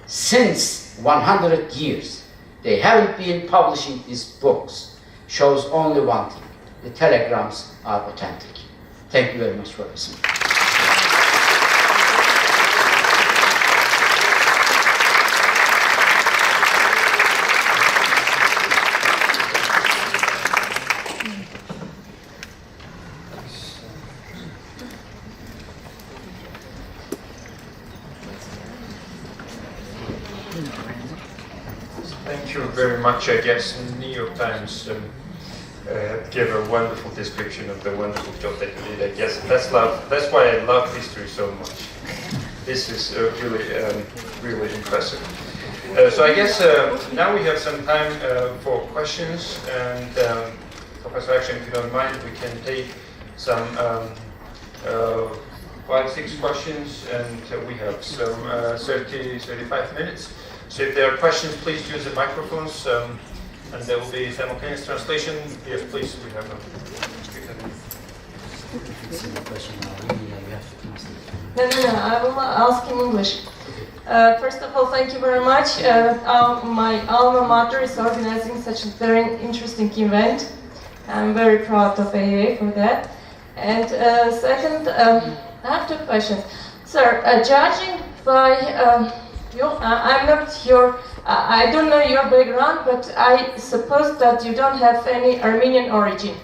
C: Since 100 years, they haven't been publishing these books. Shows only one thing: the telegrams are authentic. Thank you very much for listening.
B: Thank you very much. I guess New York Times gave a wonderful description of the wonderful job that you did. I guess that's why I love history so much. This is really impressive. So I guess now we have some time for questions, and Professor Akçam, if you don't mind, we can take some 5-6 questions, and we have some 30-35 minutes. So if there are questions, please use the microphones, and there will be simultaneous translation. Yes, please, we have them.
D: No, I will ask in English. First of all, thank you very much. My alma mater is organizing such a very interesting event. I'm very proud of AA for that. And second, I have 2 questions. Sir, judging by I'm not your, I don't know your background, but I suppose that you don't have any Armenian origin.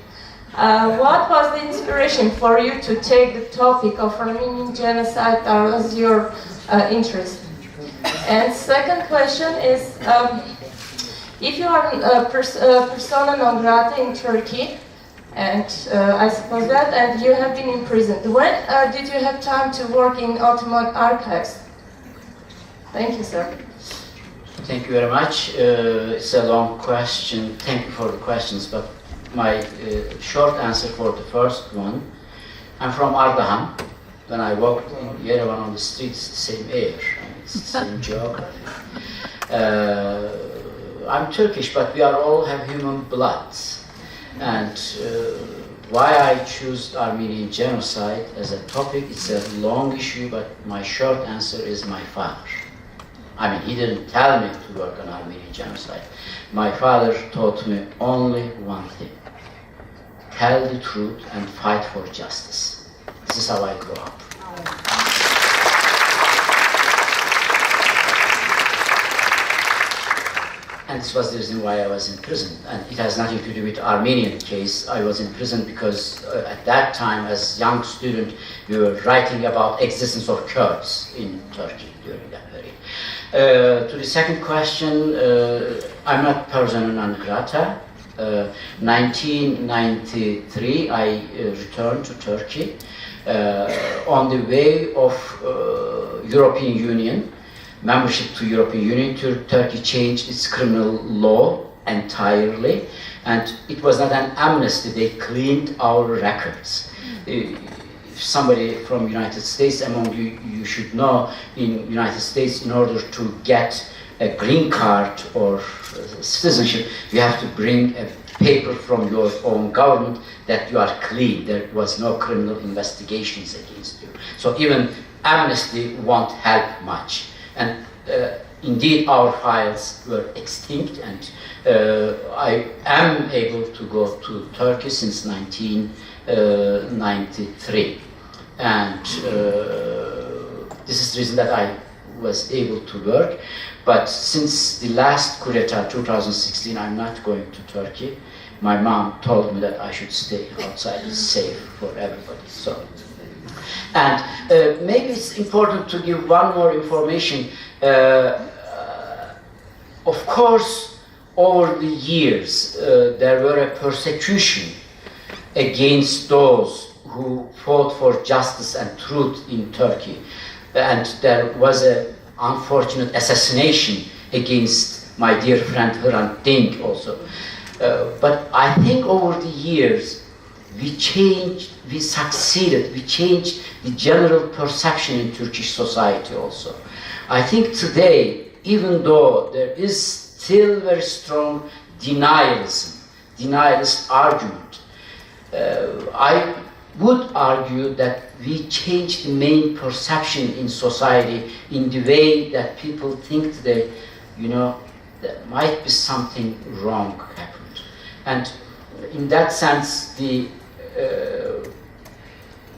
D: What was the inspiration for you to take the topic of Armenian genocide as your interest? And second question is, if you are a persona non grata in Turkey, and I suppose that, and you have been imprisoned, when did you have time to work in Ottoman archives? Thank you, sir.
C: Thank you very much. It's a long question. Thank you for the questions, but my short answer for the first one, I'm from Ardahan. When I walked in Yerevan on the streets, the same air, it's the same geography. I'm Turkish, but we all have human blood. And why I choose Armenian genocide as a topic, it's a long issue, but my short answer is my father. I mean, he didn't tell me to work on Armenian genocide. My father taught me only one thing: tell the truth and fight for justice. This is how I grew up. And this was the reason why I was in prison. And it has nothing to do with the Armenian case. I was in prison because at that time, as a young student, we were writing about existence of Kurds in Turkey during that period. To the second question, I'm not persona non grata. 1993, I returned to Turkey. On the way of European Union, membership to European Union, Turkey changed its criminal law entirely, and it was not an amnesty, they cleaned our records. If somebody from United States among you, you should know, in United States, in order to get a green card or citizenship, you have to bring a paper from your own government that you are clean, there was no criminal investigations against you. So even amnesty won't help much. And indeed our files were extinct, and I am able to go to Turkey since 1993. And this is the reason that I was able to work. But since the last coup d'etat, 2016, I'm not going to Turkey. My mom told me that I should stay outside, it's safe for everybody. So, and maybe it's important to give one more information. Of course, over the years, there were a persecution against those who fought for justice and truth in Turkey. And there was an unfortunate assassination against my dear friend Hrant Dink also. But I think over the years, we changed, we succeeded, we changed the general perception in Turkish society also. I think today, even though there is still very strong denialist argument, I would argue that we changed the main perception in society in the way that people think today, you know, there might be something wrong happened. And in that sense, the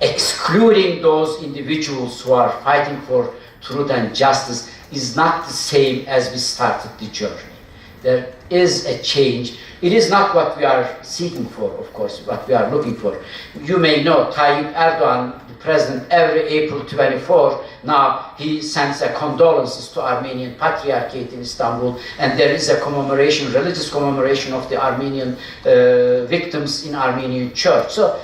C: excluding those individuals who are fighting for truth and justice is not the same as we started the journey. There is a change. It is not what we are seeking for, of course, what we are looking for. You may know Tayyip Erdogan, the president, every April 24, now he sends a condolences to Armenian Patriarchate in Istanbul, and there is a commemoration, religious commemoration of the Armenian victims in Armenian church. So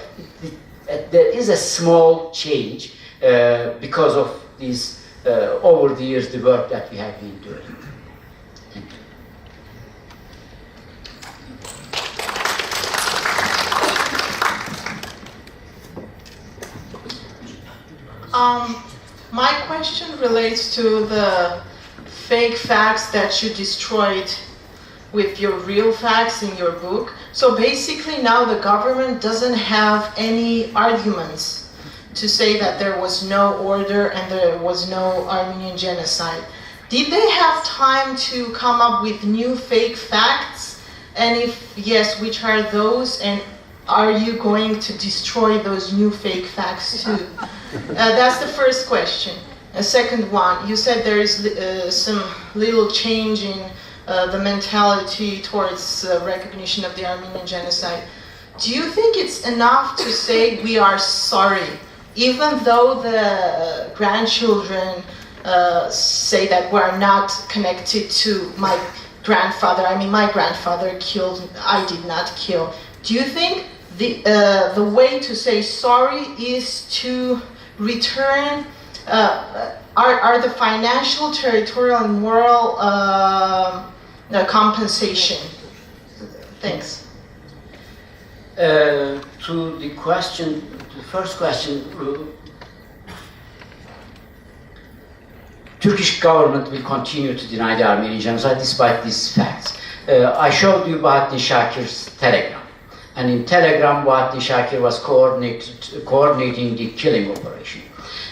C: there is a small change because of these, over the years, the work that we have been doing. Thank you.
E: My question relates to the fake facts that you destroyed with your real facts in your book. So basically now the government doesn't have any arguments to say that there was no order and there was no Armenian genocide. Did they have time to come up with new fake facts? And if yes, which are those? And are you going to destroy those new fake facts too? That's the first question. A second one, you said there is some little change in the mentality towards recognition of the Armenian genocide. Do you think it's enough to say we are sorry, even though the grandchildren say that we're not connected to my grandfather? I mean, my grandfather killed, I did not kill. Do you think the way to say sorry is to return, are the financial, territorial, and moral compensation? Thanks.
C: To the question, the first question, Turkish government will continue to deny the Armenian genocide despite these facts. I showed you Bahattin Shakir's telegram. And in telegram, Bahattin Shakir was coordinating the killing operation.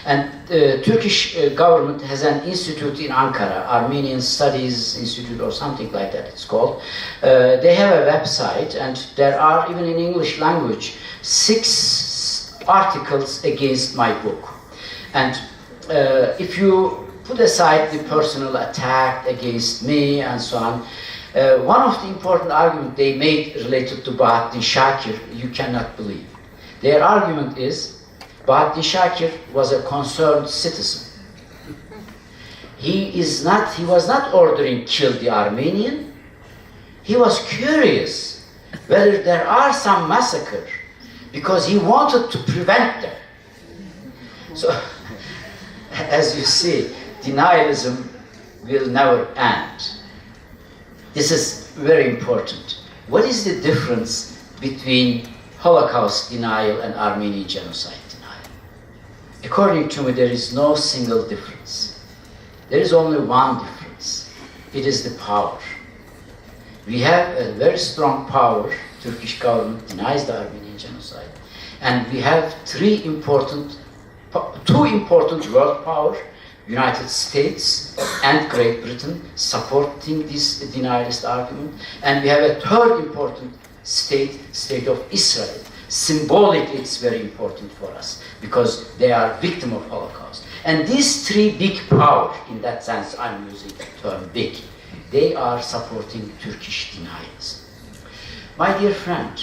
C: And the Turkish government has an institute in Ankara, Armenian Studies Institute or something like that it's called. They have a website, and there are, even in English language, 6 articles against my book. And if you put aside the personal attack against me and so on, one of the important arguments they made related to Bahattin Shakir, you cannot believe. Their argument is, Bahattin Shakir was a concerned citizen. He was not ordering kill the Armenian. He was curious whether there are some massacre because he wanted to prevent them. So, as you see, denialism will never end. This is very important. What is the difference between Holocaust denial and Armenian genocide denial? According to me, there is no single difference. There is only one difference. It is the power. We have a very strong power. Turkish government denies the Armenian genocide. And we have two important world powers, United States and Great Britain, supporting this denialist argument. And we have a third important state of Israel. Symbolically, it's very important for us because they are victims of Holocaust. And these 3 big powers, in that sense I'm using the term big, they are supporting Turkish denialism. My dear friend,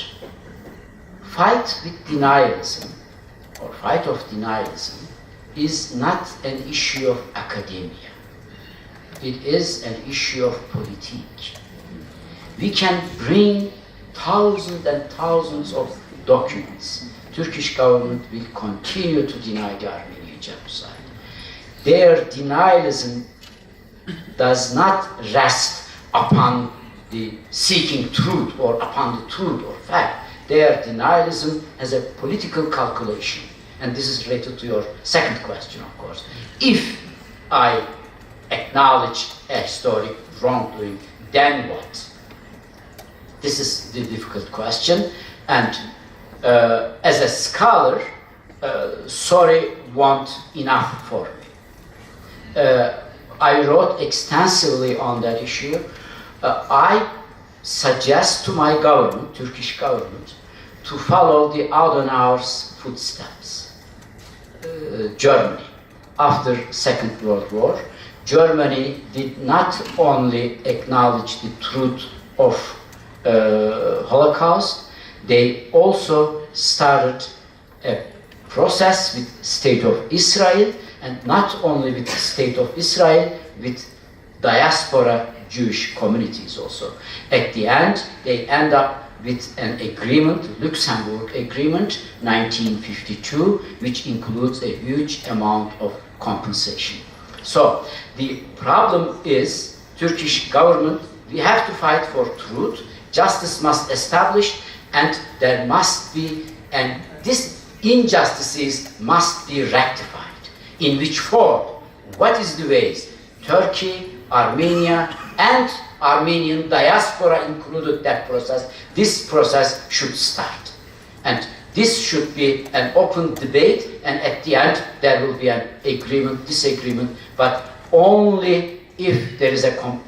C: fight with denialism, or fight of denialism, is not an issue of academia. It is an issue of politique. We can bring thousands and thousands of documents. Turkish government will continue to deny the Armenian genocide. Their denialism does not rest upon the seeking truth or upon the truth or fact. Their denialism has a political calculation. And this is related to your second question, of course. If I acknowledge a historic wrongdoing, then what? This is the difficult question. And as a scholar, sorry won't enough for me. I wrote extensively on that issue. I suggest to my government, Turkish government, to follow the Adenauer's footsteps. Germany, after Second World War, Germany did not only acknowledge the truth of Holocaust, they also started a process with State of Israel, and not only with the State of Israel, with diaspora Jewish communities also. At the end, they end up with an agreement, Luxembourg Agreement, 1952, which includes a huge amount of compensation. So, the problem is, Turkish government, we have to fight for truth, justice must establish, and there must be, and these injustices must be rectified. In which form? What is the ways? Turkey, Armenia, and Armenian diaspora included that process. This process should start. And this should be an open debate, and at the end there will be an agreement, disagreement, but only if there is a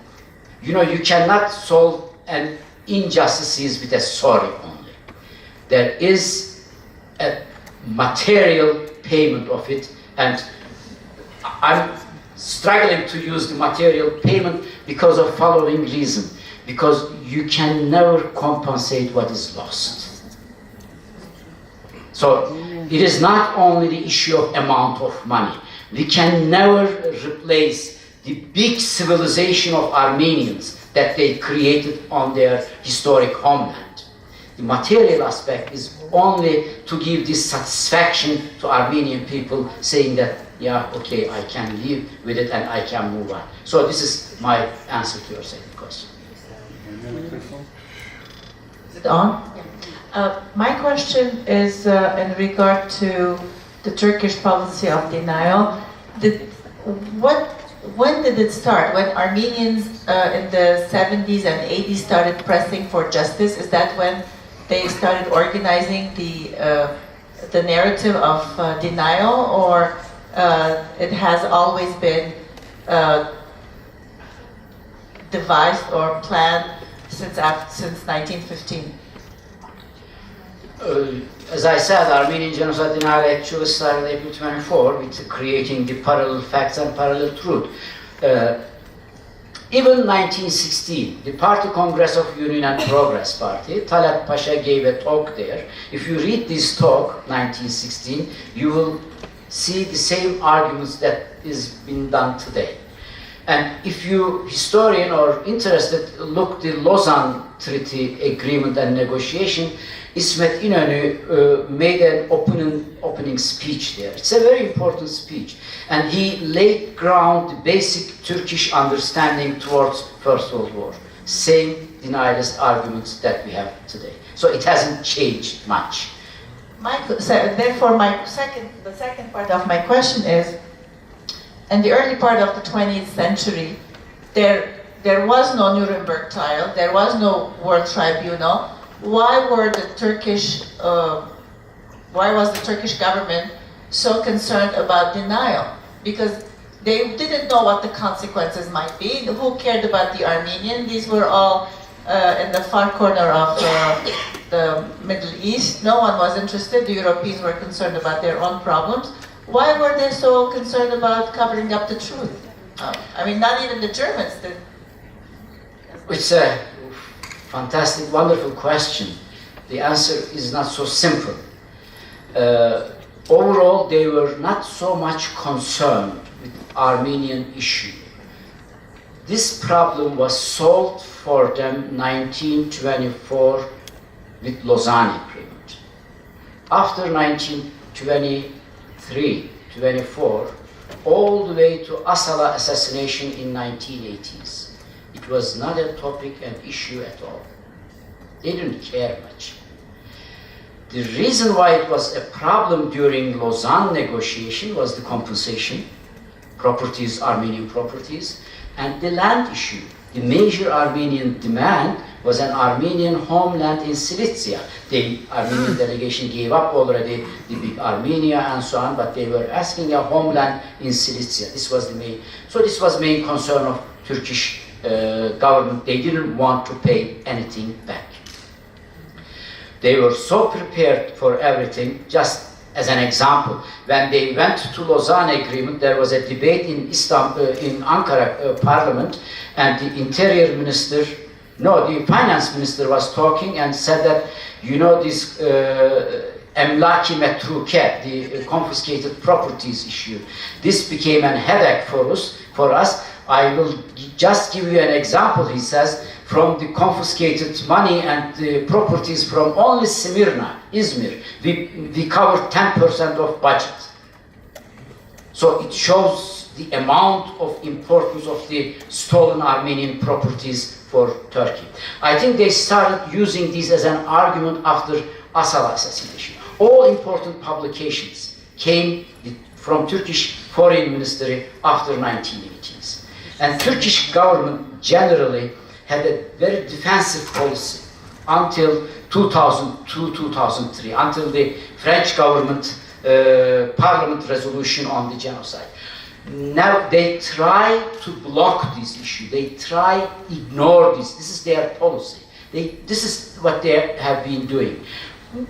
C: you cannot solve an injustices with a sorry only. There is a material payment of it, and I'm struggling to use the material payment because of following reason. Because you can never compensate what is lost. So it is not only the issue of amount of money. We can never replace the big civilization of Armenians that they created on their historic homeland. The material aspect is only to give this satisfaction to Armenian people, saying that, yeah, okay, I can live with it and I can move on. So this is my answer to your second question.
F: Is it on? My question is in regard to the Turkish policy of denial. When did it start? When Armenians in the 70s and 80s started pressing for justice? Is that when they started organizing the narrative of denial, or it has always been devised or planned since 1915?
C: As I said, Armenian genocide denial actually started April 24 with creating the parallel facts and parallel truth. Even 1916, the Party Congress of Union and Progress Party, Talat Pasha gave a talk there. If you read this talk, 1916, you will see the same arguments that is being done today. And if you, historian or interested, look the Lausanne Treaty Agreement and negotiation, İsmet İnönü made an opening speech there. It's a very important speech. And he laid ground the basic Turkish understanding towards First World War. Same denialist arguments that we have today. So it hasn't changed much.
F: Therefore, the second part of my question is, in the early part of the 20th century, there was no Nuremberg trial, there was no World Tribunal. Why was the Turkish government so concerned about denial? Because they didn't know what the consequences might be. Who cared about the Armenian? These were all in the far corner of the Middle East. No one was interested. The Europeans were concerned about their own problems. Why were they so concerned about covering up the truth? I mean, not even the Germans did.
C: It's a fantastic, wonderful question. The answer is not so simple. Overall, they were not so much concerned with Armenian issue. This problem was solved for them 1924 with Lausanne Agreement. After 1923-24, all the way to Asala assassination in 1980s. It was not a topic and issue at all. They didn't care much. The reason why it was a problem during Lausanne negotiation was the compensation, properties, Armenian properties, and the land issue. The major Armenian demand was an Armenian homeland in Cilicia. The Armenian delegation gave up already the big Armenia and so on, but they were asking a homeland in Cilicia. This was the main concern of Turkish government. They didn't want to pay anything back. They were so prepared for everything. Just as an example, when they went to Lausanne agreement, there was a debate in Istanbul, in Ankara parliament, and the finance minister was talking and said that, you know, this emlaki metruke, the confiscated properties issue, this became a headache for us. I will just give you an example, he says, from the confiscated money and the properties from only Smyrna, Izmir, we covered 10% of budget. So it shows the amount of importance of the stolen Armenian properties for Turkey. I think they started using this as an argument after Asal assassination. All important publications came from Turkish Foreign Ministry after 1980s. And Turkish government generally had a very defensive policy until 2002-2003, until the French government parliament resolution on the genocide. Now they try to block this issue. They try to ignore this. This is their policy. This is what they have been doing.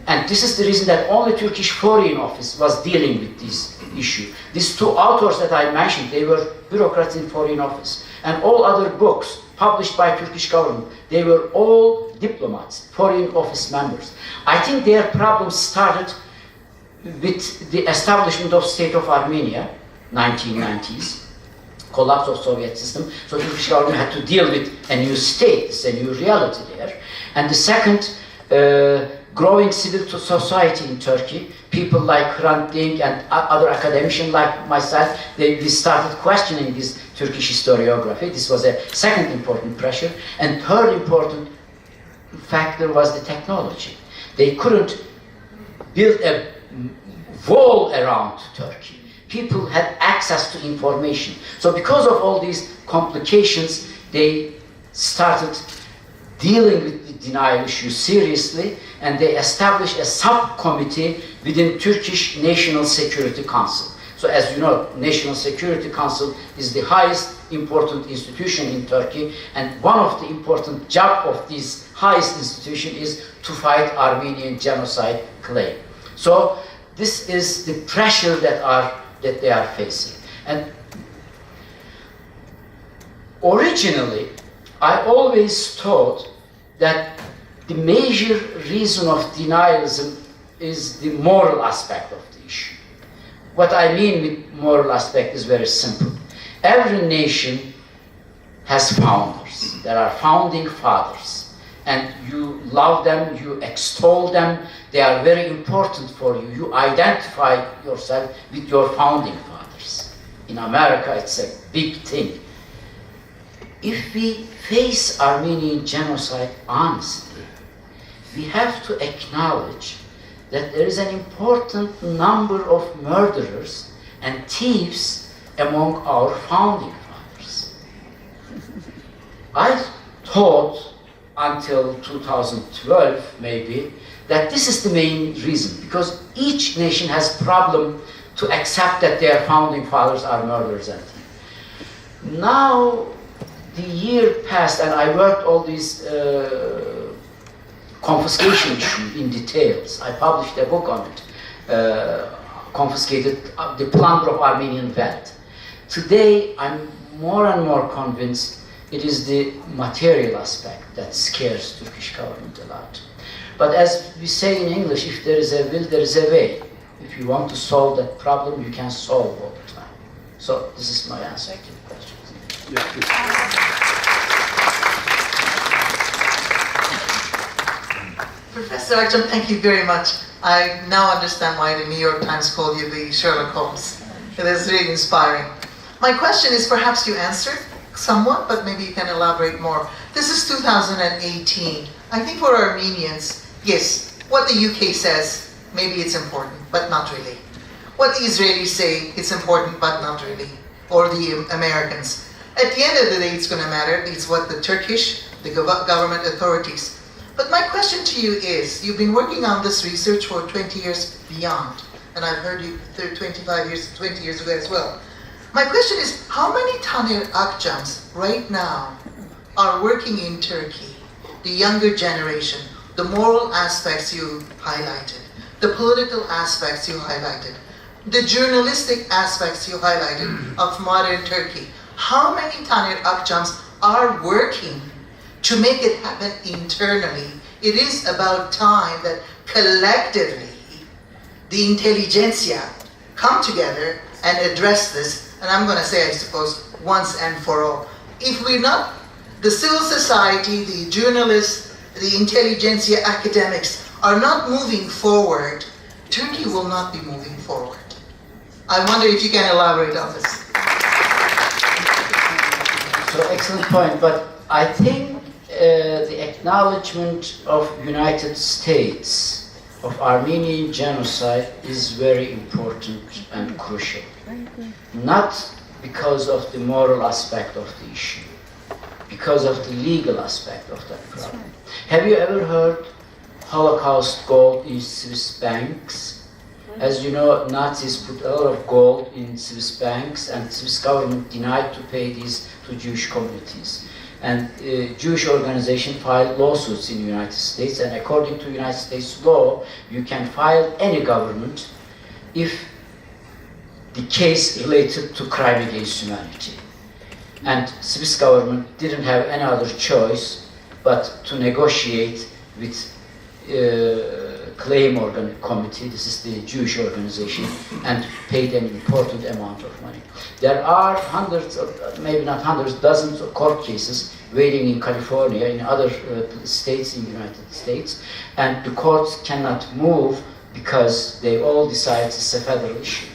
C: And this is the reason that only Turkish Foreign Office was dealing with this issue. These two authors that I mentioned, they were bureaucrats in Foreign Office. And all other books published by Turkish government, they were all diplomats, Foreign Office members. I think their problem started with the establishment of State of Armenia, 1990s, collapse of Soviet system. So the Turkish government had to deal with a new state, it's a new reality there. And the second, growing civil society in Turkey, people like Hrant Dink and other academicians like myself, we started questioning this Turkish historiography. This was a second important pressure. And third important factor was the technology. They couldn't build a wall around Turkey. People had access to information. So because of all these complications, they started dealing with the denial issue seriously, and they established a subcommittee within Turkish National Security Council. So as you know, National Security Council is the highest important institution in Turkey, and one of the important jobs of this highest institution is to fight Armenian genocide claim. So this is the pressure that they are facing. And originally, I always thought that the major reason of denialism is the moral aspect of the issue. What I mean with moral aspect is very simple. Every nation has founders. There are founding fathers. And you love them, you extol them, they are very important for you. You identify yourself with your founding fathers. In America, it's a big thing. If we face Armenian genocide honestly, we have to acknowledge that there is an important number of murderers and thieves among our founding fathers. I thought until 2012 maybe that this is the main reason, because each nation has problem to accept that their founding fathers are murderers and thieves. Now the year passed and I worked all these confiscation issue in details. I published a book on it, confiscated the plunder of Armenian wealth. Today I'm more and more convinced it is the material aspect that scares Turkish government a lot. But as we say in English, if there is a will, there is a way. If you want to solve that problem, you can solve all the time. So this is my answer to the question.
E: Professor Akçam, thank you very much. I now understand why the New York Times called you the Sherlock Holmes. It is really inspiring. My question is perhaps you answered,
G: somewhat, but maybe you can elaborate more. This is 2018. I think for Armenians, yes, what the UK says, maybe it's important, but not really. What the Israelis say, it's important, but not really. Or the Americans. At the end of the day, it's going to matter. It's what the Turkish, the government authorities. But my question to you is, you've been working on this research for 20 years beyond, and I've heard you 25 years, 20 years ago as well. My question is, how many Taner Akçams right now are working in Turkey? The younger generation, the moral aspects you highlighted, the political aspects you highlighted, the journalistic aspects you highlighted of modern Turkey. How many Taner Akçams are working to make it happen internally? It is about time that collectively the intelligentsia come together and address this, and I'm going to say, I suppose, once and for all. If we're not, the civil society, the journalists, the intelligentsia academics are not moving forward, Turkey will not be moving forward. I wonder if you can elaborate on this.
C: So excellent point, but I think the acknowledgement of United States of Armenian genocide is very important and crucial. Not because of the moral aspect of the issue, because of the legal aspect of that problem. Have you ever heard Holocaust gold in Swiss banks? As you know, Nazis put a lot of gold in Swiss banks, and the Swiss government denied to pay these to Jewish communities. And Jewish organization filed lawsuits in the United States, and according to United States law, you can file any government if the case related to crime against humanity. And Swiss government didn't have any other choice but to negotiate with claim organ committee, this is the Jewish organization, and paid an important amount of money. There are hundreds of, maybe not hundreds, dozens of court cases waiting in California, in other states in the United States, and the courts cannot move because they all decide it's a federal issue.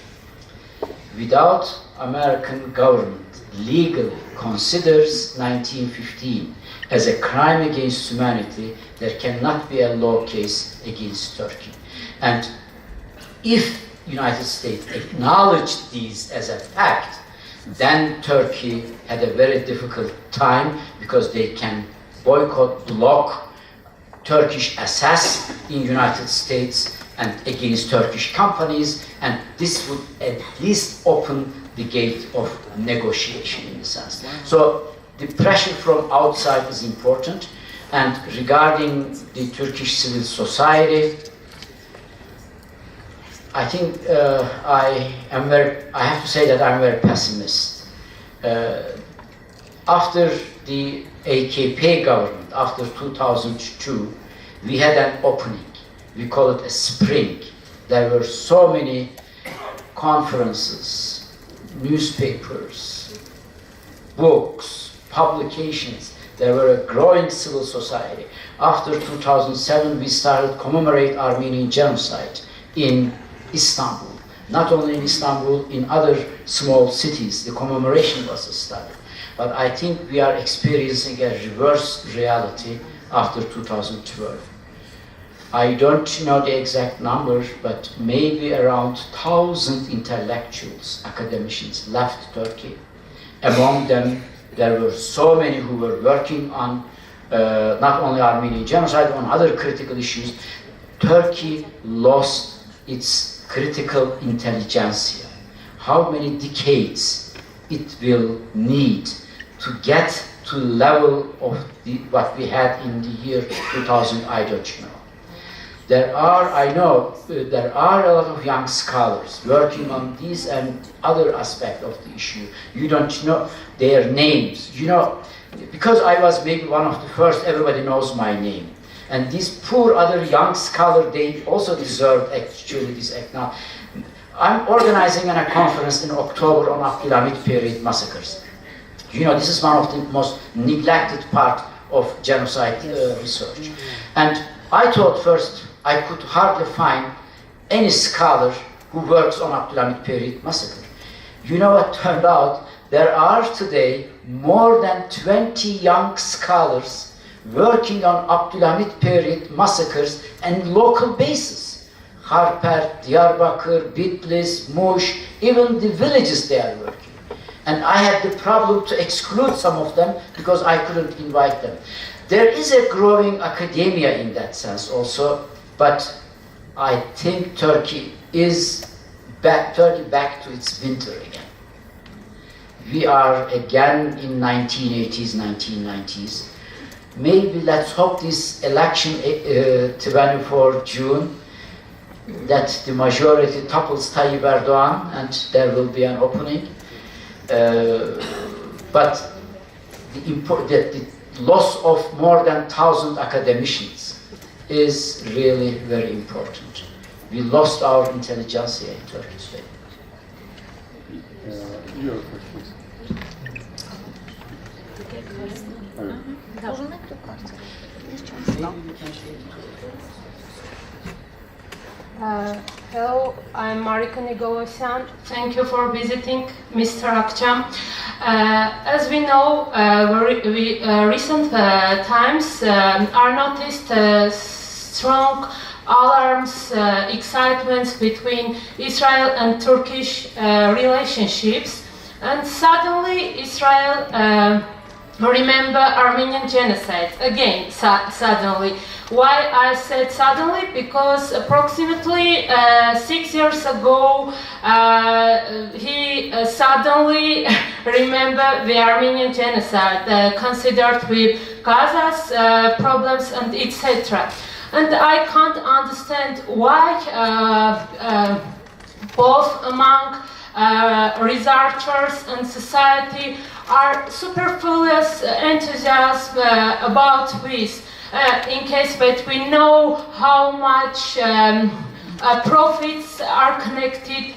C: Without American government legally considers 1915 as a crime against humanity, there cannot be a law case against Turkey. And if United States acknowledged these as a fact, then Turkey had a very difficult time because they can boycott, block Turkish assets in United States and against Turkish companies, and this would at least open the gate of negotiation in a sense. So the pressure from outside is important. And regarding the Turkish civil society, I think I have to say that I'm very pessimist. After the AKP government, after 2002, we had an opening. We call it a spring. There were so many conferences, newspapers, books, publications. There were a growing civil society. After 2007, we started commemorate Armenian genocide in Istanbul. Not only in Istanbul, in other small cities, the commemoration was started. But I think we are experiencing a reverse reality after 2012. I don't know the exact numbers, but maybe around 1,000 intellectuals, academicians left Turkey. Among them, there were so many who were working on not only Armenian genocide, on other critical issues. Turkey lost its critical intelligentsia. How many decades it will need to get to the level of what we had in the year 2000, I don't know. I know there are a lot of young scholars working on these and other aspects of the issue. You don't know their names. You know, because I was maybe one of the first, everybody knows my name. And these poor other young scholars, they also deserve actually this acknowledgement. I'm organizing a conference in October on Abdülhamit period massacres. You know, this is one of the most neglected part of genocide research. And I thought first, I could hardly find any scholar who works on Abdülhamit period massacre. You know what turned out? There are today more than 20 young scholars working on Abdülhamit period massacres and local bases. Harper, Diyarbakır, Bitlis, Muş, even the villages they are working. And I had the problem to exclude some of them because I couldn't invite them. There is a growing academia in that sense also, but I think Turkey is back to its winter again. We are again in 1980s, 1990s. Maybe let's hope this election, 24 June, that the majority topples Tayyip Erdoğan and there will be an opening. But the loss of more than 1,000 academicians is really very important. We lost our intelligentsia in Turkish state.
H: Your questions.
D: Hello, I'm Marika Negosyan. Thank you for visiting Mr. Akçam. As we know, recent times are noticed strong alarms, excitements between Israel and Turkish relationships, and suddenly Israel remember Armenian genocide again. Suddenly, why I said suddenly? Because approximately 6 years ago, he suddenly remembered the Armenian genocide, considered with Gaza's problems and etc. And I can't understand why both among researchers and society are superfluous enthusiasm about this. In case that we know how much profits are connected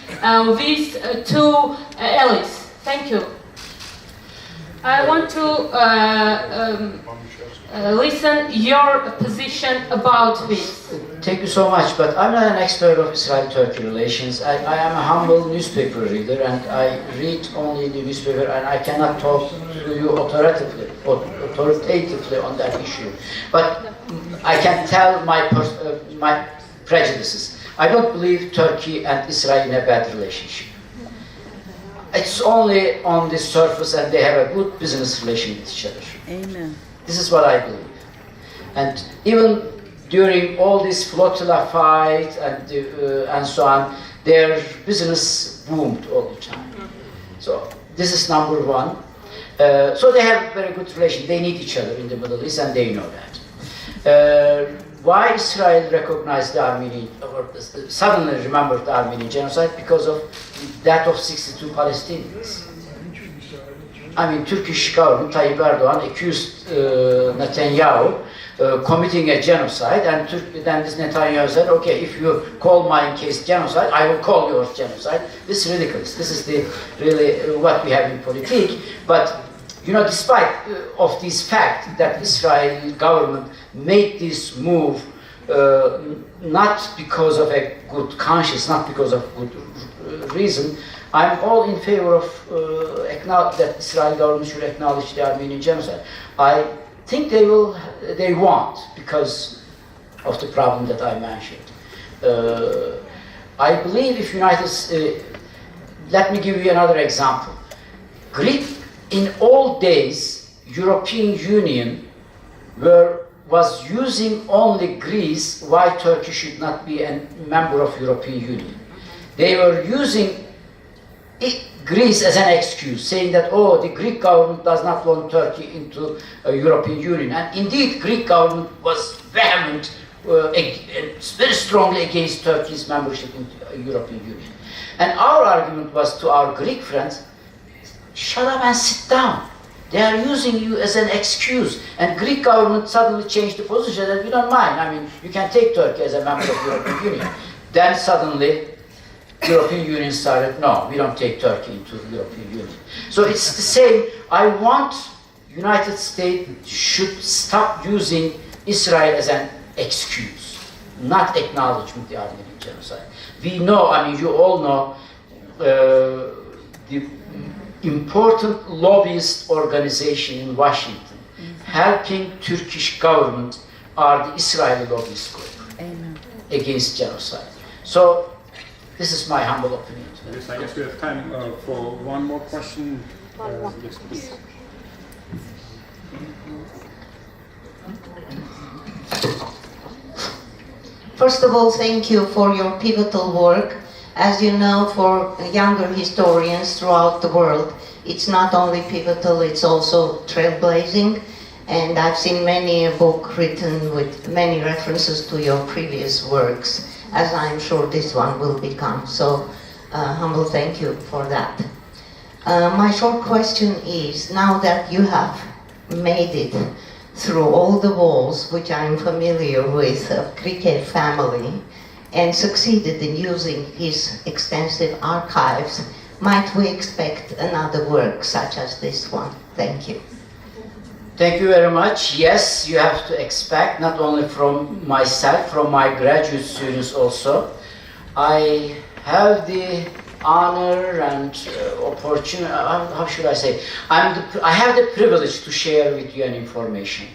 D: with two elites. Thank you. I want to listen your position about this.
C: Thank you so much, but I'm not an expert of Israel-Turkey relations. I am a humble newspaper reader and I read only the newspaper and I cannot talk to you authoritatively on that issue. But I can tell my prejudices. I don't believe Turkey and Israel in a bad relationship. It's only on the surface and they have a good business relation with each other.
I: Amen.
C: This is what I believe. And even during all this flotilla fight and so on, their business boomed all the time. So this is number one. So they have very good relation. They need each other in the Middle East and they know that. Why Israel recognized the Armenian, or suddenly remembered the Armenian genocide? Because of that of 62 Palestinians. I mean, Turkish government, Tayyip Erdoğan accused Netanyahu committing a genocide, and then this Netanyahu said, okay, if you call my case genocide, I will call yours genocide. This is ridiculous. This is really what we have in politics. But, you know, despite of this fact that Israeli government made this move not because of a good conscience, not because of good reason, I'm all in favor of that Israeli government should acknowledge the Armenian genocide. I think they won't because of the problem that I mentioned. I believe if let me give you another example. In old days, European Union was using only Greece why Turkey should not be a member of European Union. They were using Greece as an excuse, saying that, oh, the Greek government does not want Turkey into a European Union. And indeed, Greek government was vehement, very strongly against Turkey's membership in the European Union. And our argument was to our Greek friends, shut up and sit down. They are using you as an excuse. And Greek government suddenly changed the position that we don't mind. I mean, you can take Turkey as a member of the European Union. Then suddenly, European Union started, no, we don't take Turkey into the European Union. So it's the same. I want United States should stop using Israel as an excuse, not acknowledging the Armenian genocide. We know, I mean, you all know, the important lobbyist organization in Washington, helping Turkish government are the Israeli lobbyist group against genocide. So this is my humble opinion.
H: Yes, I guess we have time for one more question. Yes, please.
I: First of all, thank you for your pivotal work. As you know, for younger historians throughout the world, it's not only pivotal, it's also trailblazing. And I've seen many a book written with many references to your previous works, as I'm sure this one will become. So, humble thank you for that. My short question is, now that you have made it through all the walls, which I'm familiar with, of Cricket family, and succeeded in using his extensive archives, might we expect another work such as this one? Thank you.
C: Thank you very much. Yes, you have to expect, not only from myself, from my graduate students also. I have the honor and opportunity, how should I say, I have the privilege to share with you an information.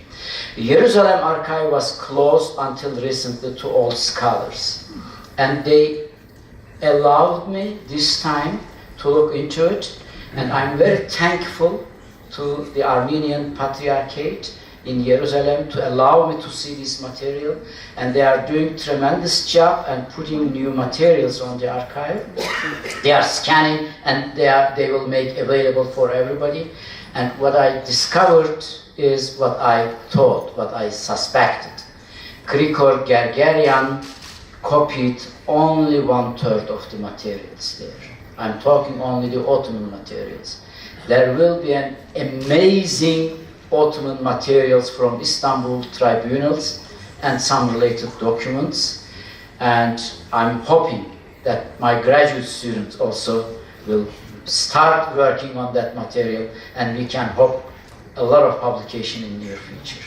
C: The Jerusalem archive was closed until recently to all scholars, and they allowed me this time to look into it, and I'm very thankful to the Armenian Patriarchate in Jerusalem to allow me to see this material, and they are doing tremendous job and putting new materials on the archive. They are scanning and they will make available for everybody. And what I discovered is what I thought, what I suspected. Grigor Gergerian copied only 1/3 of the materials there. I'm talking only the Ottoman materials. There will be an amazing Ottoman materials from Istanbul tribunals and some related documents, and I'm hoping that my graduate students also will start working on that material, and we can hope a lot of publication in near future.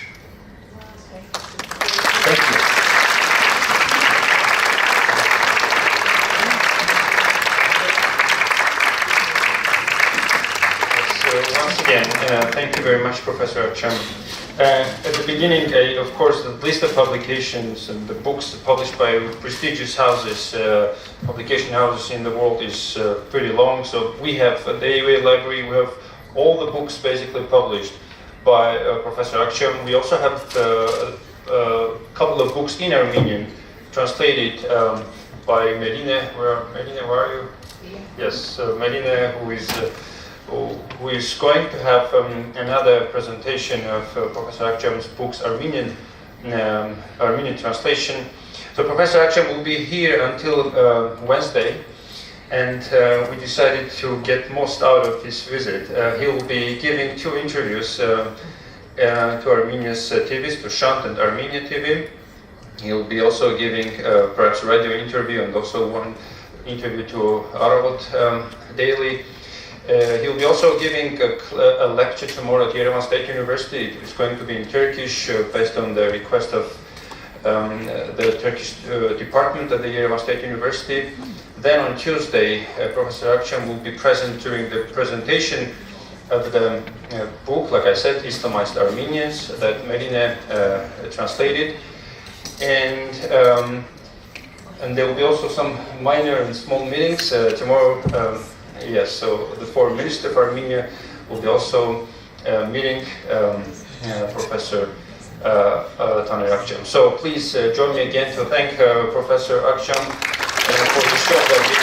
C: Thank you.
B: Once again, thank you very much, Professor Akçam. At the beginning, of course, the list of publications and the books published by prestigious houses, publication houses in the world is pretty long. So we have at the AUA library, we have all the books basically published by Professor Akçam. We also have a couple of books in Armenian, translated by Medine. Medine, where are you? Yes, Medine, who is going to have another presentation of Professor Akçam's books, Armenian translation. So Professor Akçam will be here until Wednesday, and we decided to get most out of his visit. He will be giving 2 interviews to Armenia's TVs, to Shant and Armenia TV. He will be also giving perhaps a radio interview and also one interview to Aravot Daily. He will be also giving a lecture tomorrow at Yerevan State University. It's going to be in Turkish based on the request of the Turkish department at the Yerevan State University. Then on Tuesday, Professor Akçam will be present during the presentation of the book, like I said, Islamized Armenians, that Medine translated. And there will be also some minor and small meetings tomorrow. Yes, so the Foreign Minister of Armenia will be also meeting Professor Taner Akçam. So please join me again to thank Professor Akçam for the show that he